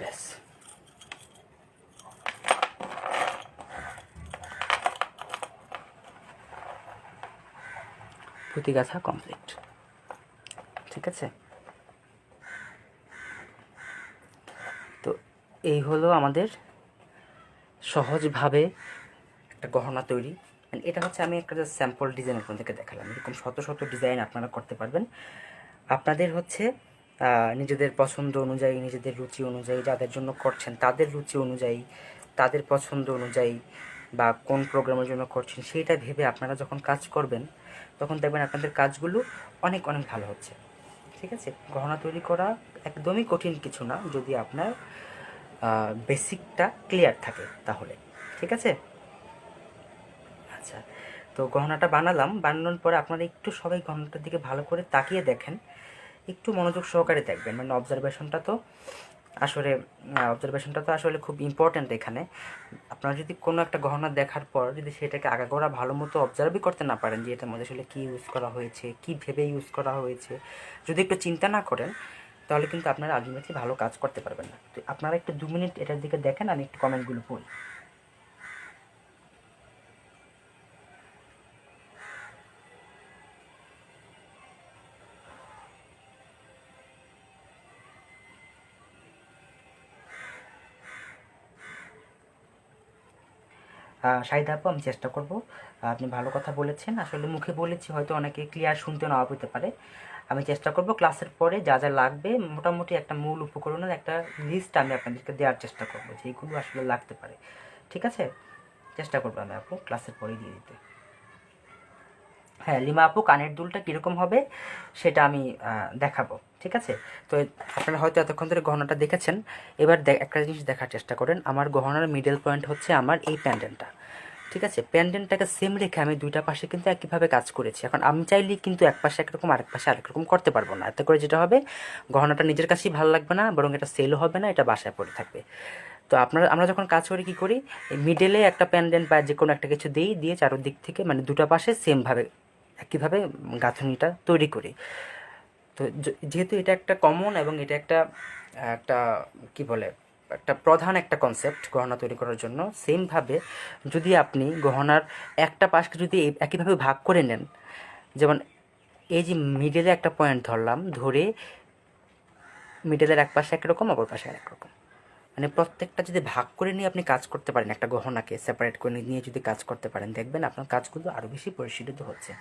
ব্যাস, পুঁতি গাঁথা কমপ্লিট, ঠিক আছে? তো এই হলো আমাদের সহজভাবে একটা গহনা তৈরি। এটা হচ্ছে আমি একটা স্যাম্পল ডিজাইন আপনাদেরকে দেখালাম, এরকম শত ডিজাইন আপনারা করতে পারবেন। আপনাদের হচ্ছে নিজেদের পছন্দ অনুযায়ী, নিজেদের রুচি অনুযায়ী, যাদের জন্য করছেন তাদের রুচি অনুযায়ী, তাদের পছন্দ অনুযায়ী, বা কোন প্রোগ্রামের জন্য করছেন সেইটা ভেবে আপনারা যখন কাজ করবেন তখন দেখবেন আপনাদের কাজগুলো অনেক ভালো হচ্ছে, ঠিক আছে? গহনা তৈরি করা একদমই কঠিন কিছু না, যদি আপনার বেসিকটা ক্লিয়ার থাকে তাহলে, ঠিক আছে? আচ্ছা, তো গহনাটা বানানোর পরে আপনারা একটু সবাই গহনাটার দিকে ভালো করে তাকিয়ে দেখেন, একটু মনোযোগ সহকারে দেখবেন, মানে অবজারভেশনটা তো আসলে খুব ইম্পর্ট্যান্ট এখানে। আপনারা যদি কোনো একটা গহনা দেখার পর যদি সেটাকে আগাগোড়া ভালো মতো অবজার্ভই করতে না পারেন যে এটার মধ্যে আসলে কী ইউজ করা হয়েছে, কী ভেবে ইউজ করা হয়েছে, যদি একটু চিন্তা না করেন, তাহলে কিন্তু আপনারা আলটিমেটলি ভালো কাজ করতে পারবেন না। তো আপনারা একটু 2 মিনিট এটার দিকে দেখেন, আমি একটু কমেন্টগুলো পড়ি। শাহিদা আপু, আমি চেষ্টা করব। আপনি ভালো কথা বলেছেন, আসলে মুখে বলেছি হয়তো অনেকে ক্লিয়ার শুনতে নাও পেতে পারে। আমি চেষ্টা করব ক্লাসের পরে যা যা লাগবে মোটামুটি একটা মূল উপকরণের একটা লিস্ট আমি আপনাদেরকে দেওয়ার চেষ্টা করব, যে এইগুলো আসলে লাগতে পারে। ঠিক আছে, চেষ্টা করবো আমি আপু ক্লাসের পরেই দিয়ে দিতে। হ্যাঁ লিমা আপু, কানের দুলটা কীরকম হবে সেটা আমি দেখাবো। ঠিক আছে, তো আপনারা হয়তো এতক্ষণ ধরে গহনাটা দেখেছেন। এবার একটা জিনিস দেখার চেষ্টা করেন, আমার গহনার মিডল পয়েন্ট হচ্ছে আমার এই প্যান্ডেন্টটা। ঠিক আছে, প্যান্ডেন্টটাকে সেম রেখে আমি দুইটা পাশে কিন্তু একইভাবে কাজ করেছি। এখন আমি চাইলেই কিন্তু এক পাশে একরকম আরেক পাশে আরেক রকম করতে পারবো না। এতে করে যেটা হবে, গহনাটা নিজের কাছেই ভালো লাগবে না, বরং এটা সেলও হবে না, এটা বাসায় পড়ে থাকবে। তো আমরা যখন কাজ করি কী করি, মিডলে একটা প্যান্ডেন্ট বা যে কোনো একটা কিছু দিয়ে চারোদিক থেকে মানে দুটা পাশে সেমভাবে একইভাবে গাঁথনিটা তৈরি করি। তো যেহেতু এটা একটা কমন এবং এটা একটা একটা কি বলে একটা প্রধান একটা কনসেপ্ট গহনা তৈরি করার জন্য, সেমভাবে যদি আপনি গহনার একটা পাশকে যদি একইভাবে ভাগ করে নেন, যেমন এই যে মিডলে একটা পয়েন্ট ধরলাম, ধরে মিডলের এক পাশে একরকম অপর পাশে একরকম, মানে প্রত্যেকটা যদি ভাগ করে নিয়ে আপনি কাজ করতে পারেন, একটা গহনাকে সেপারেট করে নিয়ে যদি কাজ করতে পারেন, দেখবেন আপনার কাজগুলো আরও বেশি পরিশীলিত হচ্ছে।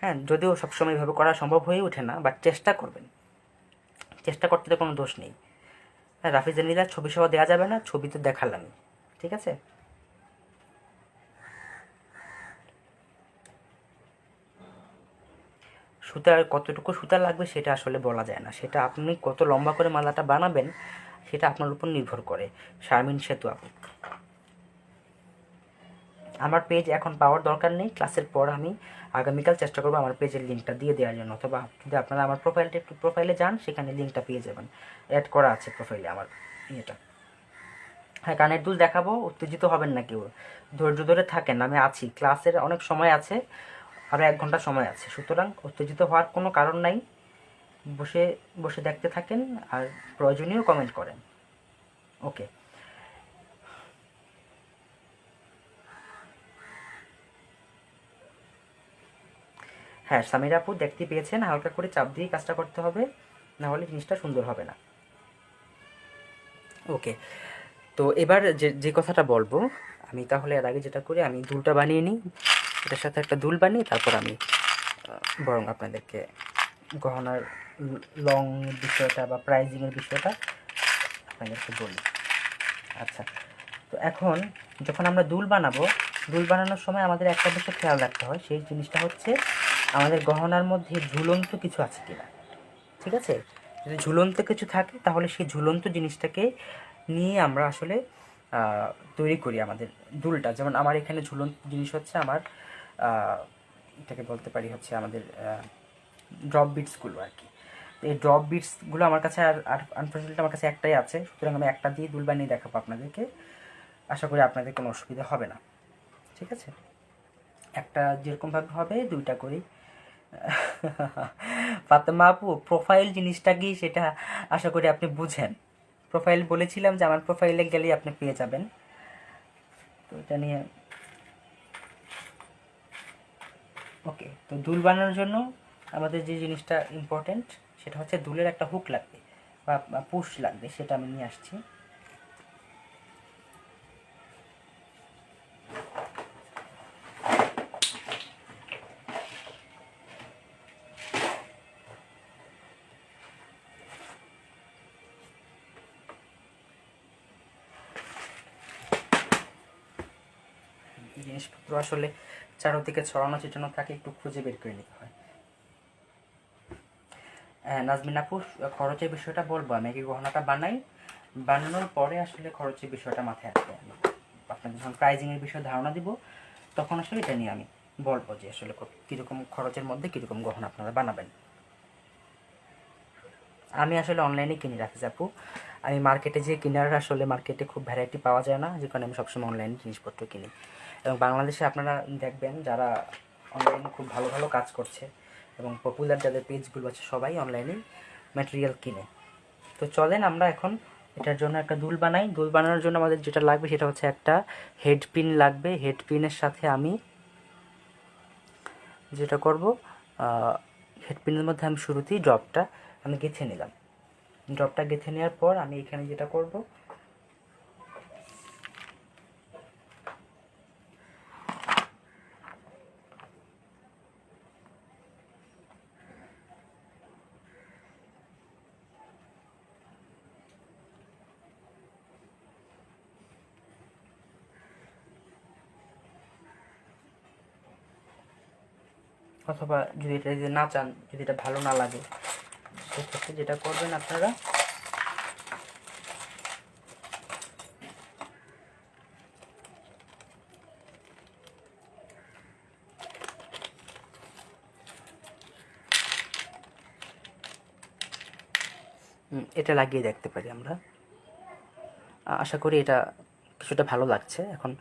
হ্যাঁ, যদিও সবসময় এভাবে করা সম্ভব হয়ে ওঠে না, বাট চেষ্টা করবেন, চেষ্টা করতে তো কোনো দোষ নেই। হ্যাঁ, রাফি জানিদার ছবি সহ দেওয়া যাবে না, ছবি তো দেখালাম। ঠিক আছে, সুতার কতটুকু সুতা লাগবে সেটা আসলে বলা যায় না, সেটা আপনি কত লম্বা করে মালাটা বানাবেন সেটা আপনার উপর নির্ভর করে। শারমিন সেতু আপু, আমার পেজ এখন পাওয়ার দরকার নেই, ক্লাসের পর আমি আগামীকাল চেষ্টা করবো আমার পেজের লিঙ্কটা দিয়ে দেওয়ার জন্য, অথবা যদি আপনারা আমার প্রোফাইলে যান সেখানে লিঙ্কটা পেয়ে যাবেন, অ্যাড করা আছে প্রোফাইলে আমার ইয়েটা। হ্যাঁ, কানের দুল দেখাবো, উত্তেজিত হবেন না কেউ, ধৈর্য ধরে থাকেন, আমি আছি, ক্লাসের অনেক সময় আছে, আরও 1 ঘন্টা সময় আছে, সুতরাং উত্তেজিত হওয়ার কোনো কারণ নাই। বসে বসে দেখতে থাকেন আর প্রয়োজনীয় কমেন্ট করেন। ওকে, হ্যাঁ সামির আপু দেখতে পেয়েছেন, হালকা করে চাপ দিয়ে কাজটা করতে হবে, না হলে জিনিসটা সুন্দর হবে না। ওকে, তো এবার যে যে কথাটা বলবো আমি, তাহলে এর আগে যেটা করি, আমি দুলটা বানিয়ে নিই, এটার সাথে একটা দুল বানিয়ে তারপর আমি বরং আপনাদেরকে গহনার লং বিষয়টা বা প্রাইজিংয়ের বিষয়টা আপনাদেরকে বলি। আচ্ছা, তো এখন যখন আমরা দুল বানাবো, দুল বানানোর সময় আমাদের একটা বিষয় খেয়াল রাখতে হয়, সেই জিনিসটা হচ্ছে আমাদের গহনার মধ্যে ঝুলন্ত কিছু আছে কিনা। ঠিক আছে, যদি ঝুলন্ত কিছু থাকে তাহলে সেই ঝুলন্ত জিনিসটাকে নিয়ে আমরা আসলে তৈরি করি আমাদের দুলটা। যেমন আমার এখানে ঝুলন্ত জিনিস হচ্ছে আমার এটাকে বলতে পারি হচ্ছে আমাদের ড্রপ বিটসগুলো আর কি। এই ড্রপ বিটসগুলো আমার কাছে আর আনফর্চুনেটলি আমার কাছে একটাই আছে, সুতরাং আমি একটা দিয়ে দুল বানিয়ে দেখাবো আপনাদেরকে, আশা করি আপনাদের কোনো অসুবিধা হবে না। ঠিক আছে, একটা যেরকমভাবে হবে দুইটা করি। ফাতেমা আপু, প্রোফাইল জিনিসটা কি সেটা আশা করি আপনি বুঝেন। প্রোফাইল বলেছিলাম যে আমার প্রোফাইলে গেলেই আপনি পেয়ে যাবেন, তো এটা নিয়ে। ওকে, তো দুল বানানোর জন্য আমাদের যে জিনিসটা ইম্পর্টেন্ট সেটা হচ্ছে দুলের একটা হুক লাগবে বা পুশ লাগবে, সেটা আমি নিয়ে আসছি। জিনিসপত্র আসলে চারোদিকে ছড়ানো ছিটানো থাকে, একটু খুঁজে বের করে নিতে হয়। নাজমিন আপু, খরচের বিষয়টা বলবো, আমি কি গহনাটা বানাই, বানানোর পরে আসলে খরচের বিষয়টা মাথায় আসবে, আমি আপনাদের যখন প্রাইজিংয়ের বিষয়ে ধারণা দিব তখন আসলে এটা নিয়ে আমি বলবো যে আসলে কীরকম খরচের মধ্যে কীরকম গহনা আপনারা বানাবেন। আমি আসলে অনলাইনে কিনি রাফিজ আপু, আমি মার্কেটে যে কিনার আসলে মার্কেটে খুব ভ্যারাইটি পাওয়া যায় না, যে কারণে আমি সবসময় অনলাইনে জিনিসপত্র কিনি। এবং বাংলাদেশে আপনারা দেখবেন যারা অনলাইনে খুব ভালো ভালো কাজ করছে এবং পপুলার যাদের পেজগুলো আছে সবাই অনলাইনে ম্যাটেরিয়াল কিনে। তো চলেন আমরা এখন এটার জন্য একটা দুল বানাই। দুল বানানোর জন্য আমাদের যেটা লাগবে সেটা হচ্ছে একটা হেড পিন লাগবে। হেড পিনের সাথে আমি যেটা করব, হেড পিনের মধ্যে আমি শুরুতেই ড্রপটা আমি গেঁথে নিলাম। ড্রপটা গেঁথে নেওয়ার পর আমি এখানে যেটা করব, অথবা যদি এটা যদি না চান, যদি এটা ভালো না লাগে, সেক্ষেত্রে যেটা করবেন আপনারা এটা লাগিয়ে দেখতে পারি আমরা। আশা করি এটা কিছুটা ভালো লাগছে এখন।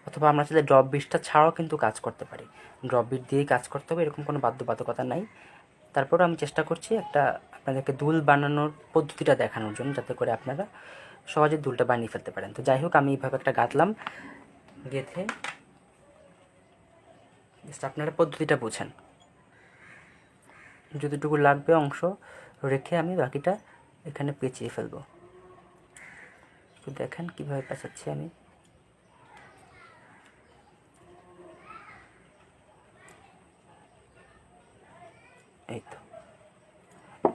অথবা আমরা চাইলে ড্রপ বিটটা ছাড়াও কিন্তু কাজ করতে পারি। ড্রপ বিট দিয়েই কাজ করতে হবে এরকম কোনো বাধ্যবাধকতা নাই। তারপরে আমি চেষ্টা করছি একটা আপনাদেরকে দুল বানানোর পদ্ধতিটা দেখানোর জন্য, যাতে করে আপনারা সহজে দুলটা বানিয়ে ফেলতে পারেন। তো যাই হোক, আমি এইভাবে একটা গাঁথলাম, গেঁথে জাস্ট আপনারা পদ্ধতিটা বোঝেন। যতটুকু লাগবে অংশ রেখে আমি বাকিটা এখানে পেঁচিয়ে ফেলবো। তো দেখেন কীভাবে পেঁচাচ্ছি আমি। এই তো।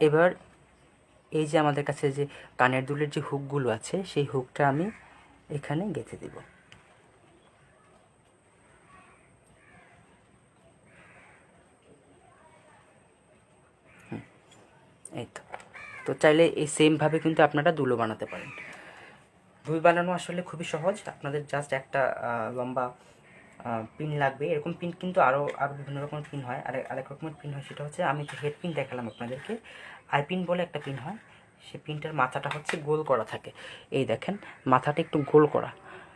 এবার এই যে আমাদের কাছে যে কানের দুলের যে হুকগুলো আছে, সেই হুকটা আমি এখানে গেঁথে দিব। এই তো। তো চাইলে এই সেমভাবে কিন্তু আপনারা দুলও বানাতে পারেন। দুল বানানো আসলে খুবই সহজ। আপনাদের জাস্ট একটা লম্বা পিন লাগবে। এরকম পিন কিন্তু আরও বিভিন্ন রকমের পিন হয়। আরেক রকমের পিন হয়, সেটা হচ্ছে আমি যে হেড পিন দেখালাম আপনাদেরকে, আই পিন বলে একটা পিন হয়। সেই পিনটার মাথাটা হচ্ছে গোল করা থাকে। এই দেখেন, মাথাটা একটু গোল করা।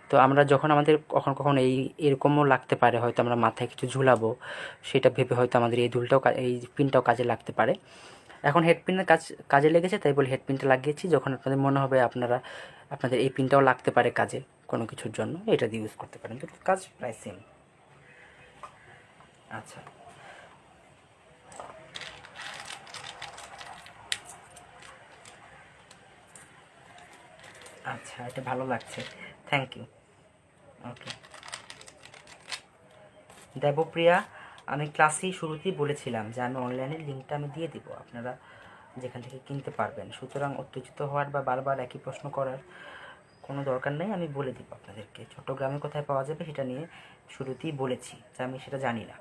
তো আমরা যখন আমাদের কখন কখন এরকমও লাগতে পারে, হয়তো আমরা মাথায় কিছু ঝুলাবো, সেটা ভেবে হয়তো আমাদের এই দুলটাও এই পিনটাও কাজে লাগতে পারে। এখন হেড পিনের কাজে লেগেছে, তাই বলে হেড পিনটা লাগিয়েছি। যখন আপনাদের মনে হবে আপনাদের এই পিনটাও লাগতে পারে কাজে কোনো কিছুর জন্য, এটা দিয়ে ইউজ করতে পারেন। দুটোর কাজ প্রায় সেম। আচ্ছা, আচ্ছা, এটা ভালো লাগছে, থ্যাংক ইউ। ওকে দেবপ্রিয়া, আমি ক্লাসেই শুরুতেই বলেছিলাম যে আমি অনলাইনের লিঙ্কটা আমি দিয়ে দিব, আপনারা যেখান থেকে কিনতে পারবেন। সুতরাং উত্তেজিত হওয়ার বা বারবার একই প্রশ্ন করার কোনো দরকার নেই। আমি বলে দিব আপনাদেরকে চট্টগ্রামে কোথায় পাওয়া যাবে, সেটা নিয়ে শুরুতেই বলেছি যে আমি সেটা জানি না।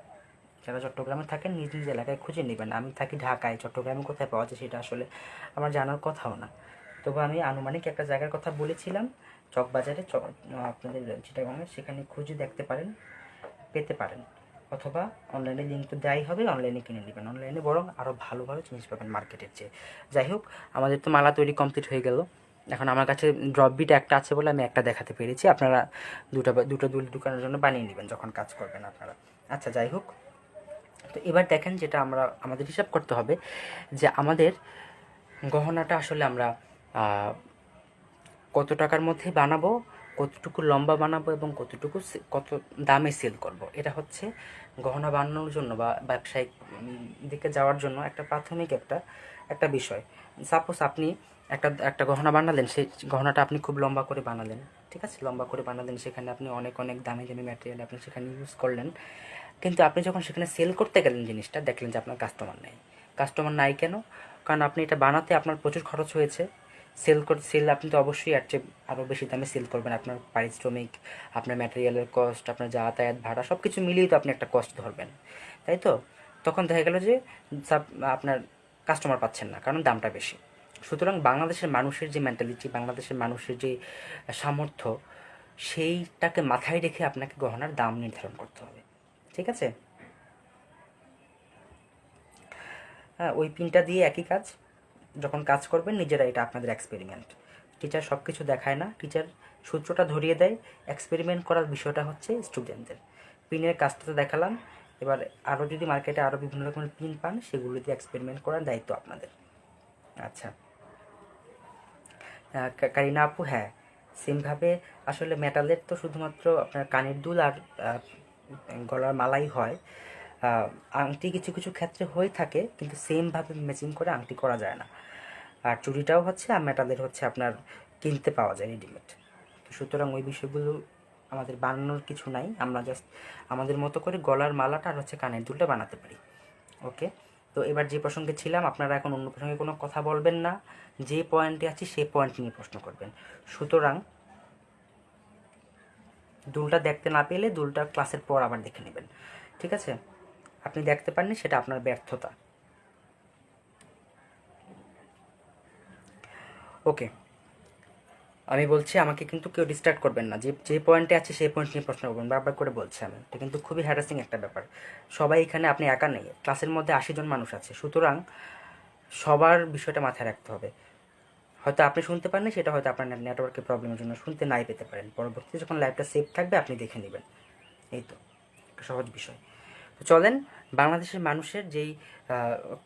যারা চট্টগ্রামে থাকেন নিজ নিজ এলাকায় খুঁজে নেবেন। আমি থাকি ঢাকায়, চট্টগ্রামে কোথায় পাওয়া যায় সেটা আসলে আমার জানার কথাও না। তবু আমি আনুমানিক একটা জায়গার কথা বলেছিলাম, চকবাজারে, আপনাদের চিটাগাংয়ে, সেখানে খুঁজে দেখতে পারেন, পেতে পারেন। অথবা অনলাইনে লিঙ্ক তো দেওয়াই হবে, অনলাইনে কিনে নেবেন। অনলাইনে বরং আরও ভালো ভালো জিনিস পাবেন মার্কেটের চেয়ে। যাই হোক, আমাদের তো মালা তৈরি কমপ্লিট হয়ে গেল। এখন আমার কাছে ড্রপ বিট একটা আছে বলে আমি একটা দেখাতে পেরেছি। আপনারা দুটো দুল দোকানের জন্য বানিয়ে নেবেন যখন কাজ করবেন আপনারা। আচ্ছা, যাই হোক, তো এবার দেখেন যেটা আমাদের হিসাব করতে হবে যে আমাদের গহনাটা আসলে আমরা কত টাকার মধ্যে বানাবো, কতটুকু লম্বা বানাবো এবং কত দামে সেল করব। এটা হচ্ছে গহনা বানানোর জন্য বা ব্যবসায়িক দিকে যাওয়ার জন্য একটা প্রাথমিক একটা বিষয়। সাপোজ আপনি একটা গহনা বানালেন, সেই গহনাটা আপনি খুব লম্বা করে বানালেন, ঠিক আছে, লম্বা করে বানালেন, সেখানে আপনি অনেক অনেক দামি দামি ম্যাটেরিয়াল আপনি সেখানে ইউজ করলেন। কিন্তু আপনি যখন সেখানে সেল করতে গেলেন জিনিসটা, দেখলেন যে আপনার কাস্টমার নেই। কাস্টমার নাই কেন? কারণ আপনি এটা বানাতে আপনার প্রচুর খরচ হয়েছে। সেল আপনি তো অবশ্যই এর চেয়ে আরও বেশি দামে সেল করবেন। আপনার পারিশ্রমিক, আপনার ম্যাটেরিয়ালের কস্ট, আপনার যাতায়াত ভাড়া, সব কিছু মিলিয়েই তো আপনি একটা কস্ট ধরবেন, তাই তো? তখন দেখা গেল যে আপনার কাস্টমার পাচ্ছেন না, কারণ দামটা বেশি। সুতরাং বাংলাদেশের মানুষের যে মেন্টালিটি, বাংলাদেশের মানুষের যে সামর্থ্য, সেইটাকে মাথায় রেখে আপনাকে গহনার দাম নির্ধারণ করতে হবে, ঠিক আছে? হ্যাঁ, ওই পিনটা দিয়ে একই কাজ। যখন কাজ করবেন নিজেরা, এটা আপনাদের এক্সপেরিমেন্ট। টিচার সব কিছু দেখায় না, টিচার সূত্রটা ধরিয়ে দেয়। এক্সপেরিমেন্ট করার বিষয়টা হচ্ছে স্টুডেন্টদের। পিনের কাজটা তো দেখালাম, এবার আরও যদি মার্কেটে আরও বিভিন্ন রকমের পিন পান, সেগুলো দিয়ে এক্সপেরিমেন্ট করার দায়িত্ব আপনাদের। আচ্ছা, কারিনা আপু, হ্যাঁ সেমভাবে আসলে মেটালের তো শুধুমাত্র আপনার কানের দুল আর গলার মালাই হয়। আহ, আংটি কিছু কিছু ক্ষেত্রে হয়ে থাকে, কিন্তু সেমভাবে ম্যাচিং করে আংটি করা যায় না। আর চুড়িটাও হচ্ছে আর মেটালের হচ্ছে আপনার কিনতে পাওয়া যায় রেডিমেড। তো সুতরাং ওই বিষয়গুলো আমাদের বানানোর কিছু নাই, আমরা জাস্ট আমাদের মতো করে গলার মালাটা আর হচ্ছে কানের দুলটা বানাতে পারি। ওকে, তো এবার যে প্রসঙ্গে ছিলাম, আপনারা এখন অন্য প্রসঙ্গে কোনো কথা বলবেন না, যে পয়েন্টে আছি সেই পয়েন্ট নিয়ে প্রশ্ন করবেন। সুতরাং দুলটা দেখতে না পেলে দুলটা ক্লাসের পর আবার দেখে নেবেন, ঠিক আছে? আপনি দেখতে পাননি, সেটা আপনার ব্যর্থতা। ওকে, আমি বলছি আমাকে কিন্তু কেউ ডিস্টার্ব করবেন না, যে যে পয়েন্টে আছে সেই পয়েন্ট নিয়ে প্রশ্ন করবেন, বারবার করে বলছি আমি। এটা কিন্তু খুবই হ্যারাসিং একটা ব্যাপার। সবাই এখানে, আপনি একা নেই, ক্লাসের মধ্যে 80 জন মানুষ আছে, সুতরাং সবার বিষয়টা মাথায় রাখতে হবে। হয়তো আপনি শুনতে পারেন, সেটা হয়তো আপনার নেটওয়ার্কের প্রবলেমের জন্য শুনতে নাই পেতে পারেন, পরবর্তীতে যখন লাইভটা সেভ থাকবে আপনি দেখে নেবেন। এই তো একটা সহজ বিষয়। তো চলেন, বাংলাদেশের মানুষের যেই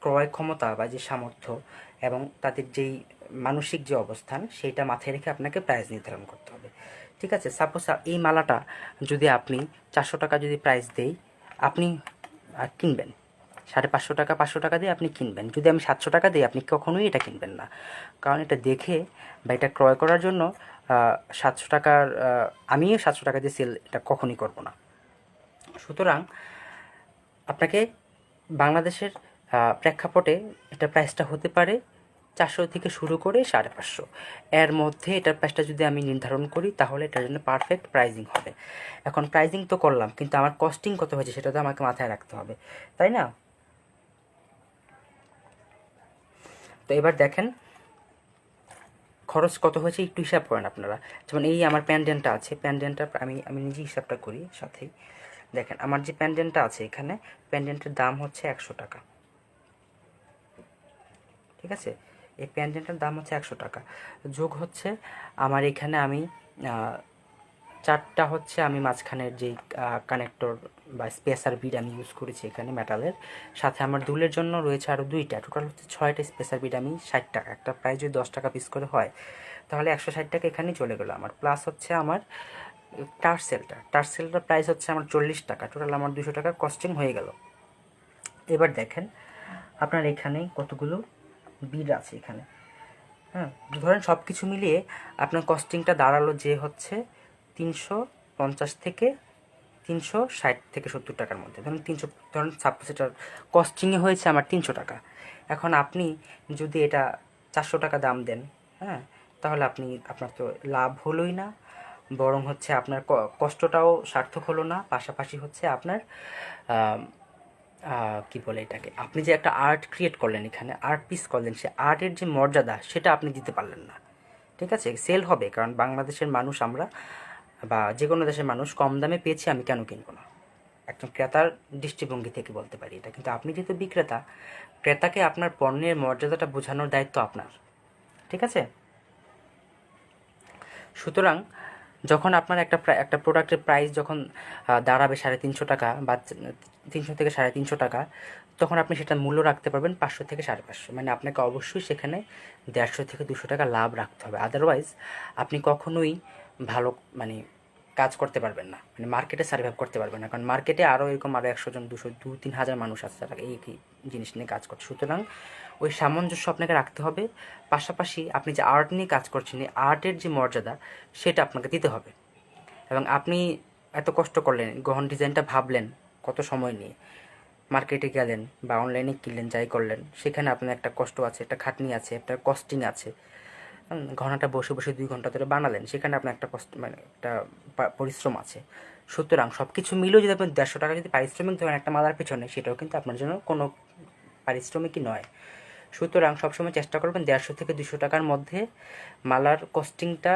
ক্রয় ক্ষমতা বা যে সামর্থ্য এবং তাদের যেই মানসিক যে অবস্থান, সেইটা মাথায় রেখে আপনাকে প্রাইস নির্ধারণ করতে হবে, ঠিক আছে? সাপোজ এই মালাটা যদি আপনি 400 টাকা যদি প্রাইস দেই, আপনি কিনবেন 550 টাকা, 500 টাকা দিয়ে আপনি কিনবেন। যদি আমি 700 টাকা দিই, আপনি কখনোই এটা কিনবেন না, কারণ এটা দেখে বা এটা ক্রয় করার জন্য 700 টাকার আমিও 700 টাকা দিয়ে সেল এটা কখনই করবো না। সুতরাং আপনাকে বাংলাদেশের প্রেক্ষাপটে এটা প্রাইসটা হতে পারে 400 থেকে শুরু করে 550, এর মধ্যে এটার প্রাইসটা যদি আমি নির্ধারণ করি, তাহলে এটার জন্য পারফেক্ট প্রাইজিং হবে। এখন প্রাইজিং তো করলাম, কিন্তু আমার কস্টিং কত হয়েছে সেটা তো আমাকে মাথায় রাখতে হবে, তাই না? তো এবার দেখেন খরচ কত হয়েছে একটু হিসাব করেন আপনারা। যেমন এই আমার প্যান্ডেন্টটা আছে, প্যান্ডেন্টটা আমি নিজে হিসাবটা করি সাথেই। দেখেন আমার যে প্যান্ডেন্টটা আছে এখানে, প্যান্ডেন্টের দাম হচ্ছে 100 টাকা, ঠিক আছে? এই প্যান্ডেন্টের দাম হচ্ছে 100 টাকা, যোগ হচ্ছে আমার এখানে আমি 4টা হচ্ছে আমি মাঝখানের যেই কানেক্টর বা স্পেসার বিড আমি ইউজ করেছি এখানে মেটালের, সাথে আমার দুলের জন্য রয়েছে আরও 2টা, টোটাল হচ্ছে 6টা স্পেসার বিড আমি 60 টাকা, একটা প্রাইস যদি 10 টাকা পিস করে হয় তাহলে 160 টাকা এখানেই চলে গেলো আমার। প্লাস হচ্ছে আমার টার্সেলটার প্রাইস হচ্ছে আমার 40 টাকা, টোটাল আমার 200 টাকা কস্টিং হয়ে গেল। এবার দেখেন আপনার এখানে কতগুলো বিড আছে এখানে, হ্যাঁ, ধরেন সব কিছু মিলিয়ে আপনার কস্টিংটা দাঁড়ালো যে হচ্ছে 350 থেকে 360 থেকে 70 টাকার মধ্যে। ধরুন সাপোজ এটার কস্টিংয়ে হয়েছে আমার 300 টাকা। এখন আপনি যদি এটা 400 টাকা দাম দেন, হ্যাঁ, তাহলে আপনার তো লাভ হলোই না, বরং হচ্ছে আপনার কষ্টটাও সার্থক হলো না, পাশাপাশি হচ্ছে আপনার কি বলে এটাকে, আপনি যে একটা আর্ট ক্রিয়েট করলেন, এখানে আর্ট পিস করলেন, সে আর্টের যে মর্যাদা সেটা আপনি দিতে পারলেন না, ঠিক আছে? সেল হবে, কারণ বাংলাদেশের মানুষ আমরা বা যে কোনো দেশের মানুষ কম দামে পেয়েছি, আমি কেন কিনবো না? একজন ক্রেতার দৃষ্টিভঙ্গি থেকে বলতে পারি এটা, কিন্তু আপনি যেহেতু বিক্রেতা, ক্রেতাকে আপনার পণ্যের মর্যাদাটা বোঝানোর দায়িত্ব আপনার, ঠিক আছে? সুতরাং যখন আপনার একটা প্রোডাক্টের প্রাইস যখন দাঁড়াবে 350 টাকা বা 300 থেকে 350 টাকা, তখন আপনি সেটার মূল্য রাখতে পারবেন 500 থেকে 550, মানে আপনাকে অবশ্যই সেখানে 150 থেকে 200 টাকা লাভ রাখতে হবে, আদারওয়াইজ আপনি কখনোই ভালো মানে কাজ করতে পারবেন না, মানে মার্কেটে সার্ভাইভ করতে পারবেন না, কারণ মার্কেটে আরও এরকম আরও 100 জন 200-3 হাজার মানুষ আছে যারা এই জিনিস নিয়ে কাজ করছে। সুতরাং ওই সামঞ্জস্য আপনাকে রাখতে হবে, পাশাপাশি আপনি যে আর্ট নিয়ে কাজ করছেন, এই আর্টের যে মর্যাদা সেটা আপনাকে দিতে হবে। এবং আপনি এত কষ্ট করলেন, গহন ডিজাইনটা ভাবলেন কত সময় নিয়ে, মার্কেটে গেলেন বা অনলাইনে কিনলেন, যাই করলেন, সেখানে আপনার একটা কষ্ট আছে, একটা খাটনি আছে, একটা কস্টিং আছে। ঘন্টাটা বসে বসে 2 ঘন্টা ধরে বানালেন, সেখানে আপনার একটা কষ্ট মানে একটা পরিশ্রম আছে। সুতরাং সব কিছু মিলেও যদি আপনি 150 টাকা যদি পারিশ্রমিক ধরেন একটা মালার পেছনে, সেটাও কিন্তু আপনার জন্য কোনো পারিশ্রমিকই নয়। সুতরাং সবসময় চেষ্টা করবেন 150 থেকে 200 টাকার মধ্যে মালার কস্টিংটা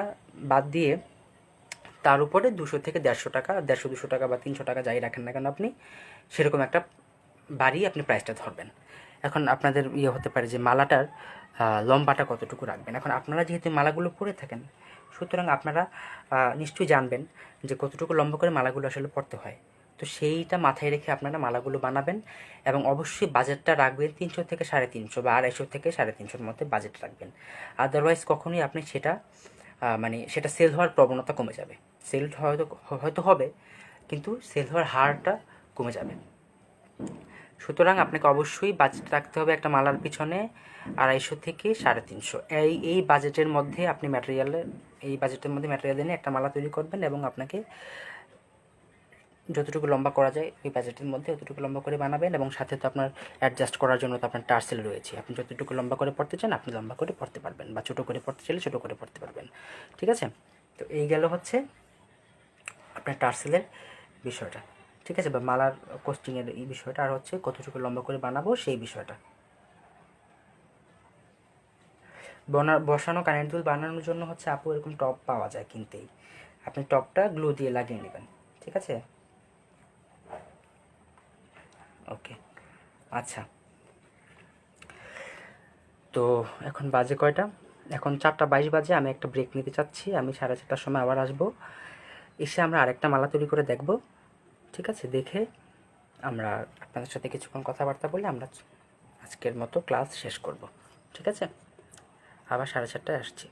বাদ দিয়ে তার উপরে 200 থেকে 150 টাকা, 150-200 টাকা বা 300 টাকা যাই রাখেন না কেন আপনি, সেরকম একটা বাড়িয়ে আপনি প্রাইসটা ধরবেন। এখন আপনাদের হতে পারে যে মালাটার লম্বাটা কতটুকু রাখবেন। এখন আপনারা যেহেতু মালাগুলো পরে থাকেন, সুতরাং আপনারা নিশ্চয়ই জানবেন যে কতটুকু লম্বা করে মালাগুলো আসলে পরতে হয়। তো তো সেইটা মাথায় রেখে আপনারা মালাগুলো বানাবেন এবং অবশ্যই বাজেটটা রাখবেন 300 থেকে 350 বা 250 থেকে 350-র মধ্যে বাজেট রাখবেন। আদারওয়াইজ কখনোই আপনি সেটা মানে সেটা সেল হওয়ার প্রবণতা কমে যাবে। সেল হয়তো হয়তো হবে, কিন্তু সেল হওয়ার হারটা কমে যাবে। সুতরাং আপনাকে অবশ্যই বাজেট রাখতে হবে একটা মালার পিছনে 250 থেকে 350। এই বাজেটের মধ্যে আপনি এই বাজেটের মধ্যে ম্যাটেরিয়াল এনে একটা মালা তৈরি করবেন এবং আপনাকে যতটুকু লম্বা করা যায় ওই বাজেটের মধ্যে অতটুকু লম্বা করে বানাবেন। এবং সাথে তো আপনার অ্যাডজাস্ট করার জন্য তো আপনার টার্সেল রয়েছে। আপনি যতটুকু লম্বা করে পড়তে চান আপনি লম্বা করে পড়তে পারবেন, বা ছোটো করে পড়তে চাইলে ছোটো করে পড়তে পারবেন। ঠিক আছে? তো এই গেল হচ্ছে আপনার টার্সেলের বিষয়টা। ঠিক আছে? বা মালার কোস্টিংয়ের এই বিষয়টা, আর হচ্ছে কতটুকু লম্বা করে বানাবো সেই বিষয়টা। বসানো কানের দুল বানানোর জন্য হচ্ছে আপু এরকম টপ পাওয়া যায় কিনতেই। আপনি টপটা গ্লু দিয়ে লাগিয়ে নেবেন। ঠিক আছে? ওকে, আচ্ছা। তো এখন বাজে কয়টা? এখন 4:22 বাজে। আমি একটা ব্রেক নিতে চাচ্ছি। আমি 4:30টার সময় আবার আসবো। এসে আমরা আরেকটা মালা তৈরি করে দেখব। ঠিক আছে? দেখে আমরা আপনাদের সাথে কিছুক্ষণ কথাবার্তা বলে আমরা আজকের মতো ক্লাস শেষ করব। ঠিক আছে? আবার 4:30টায় আসছি।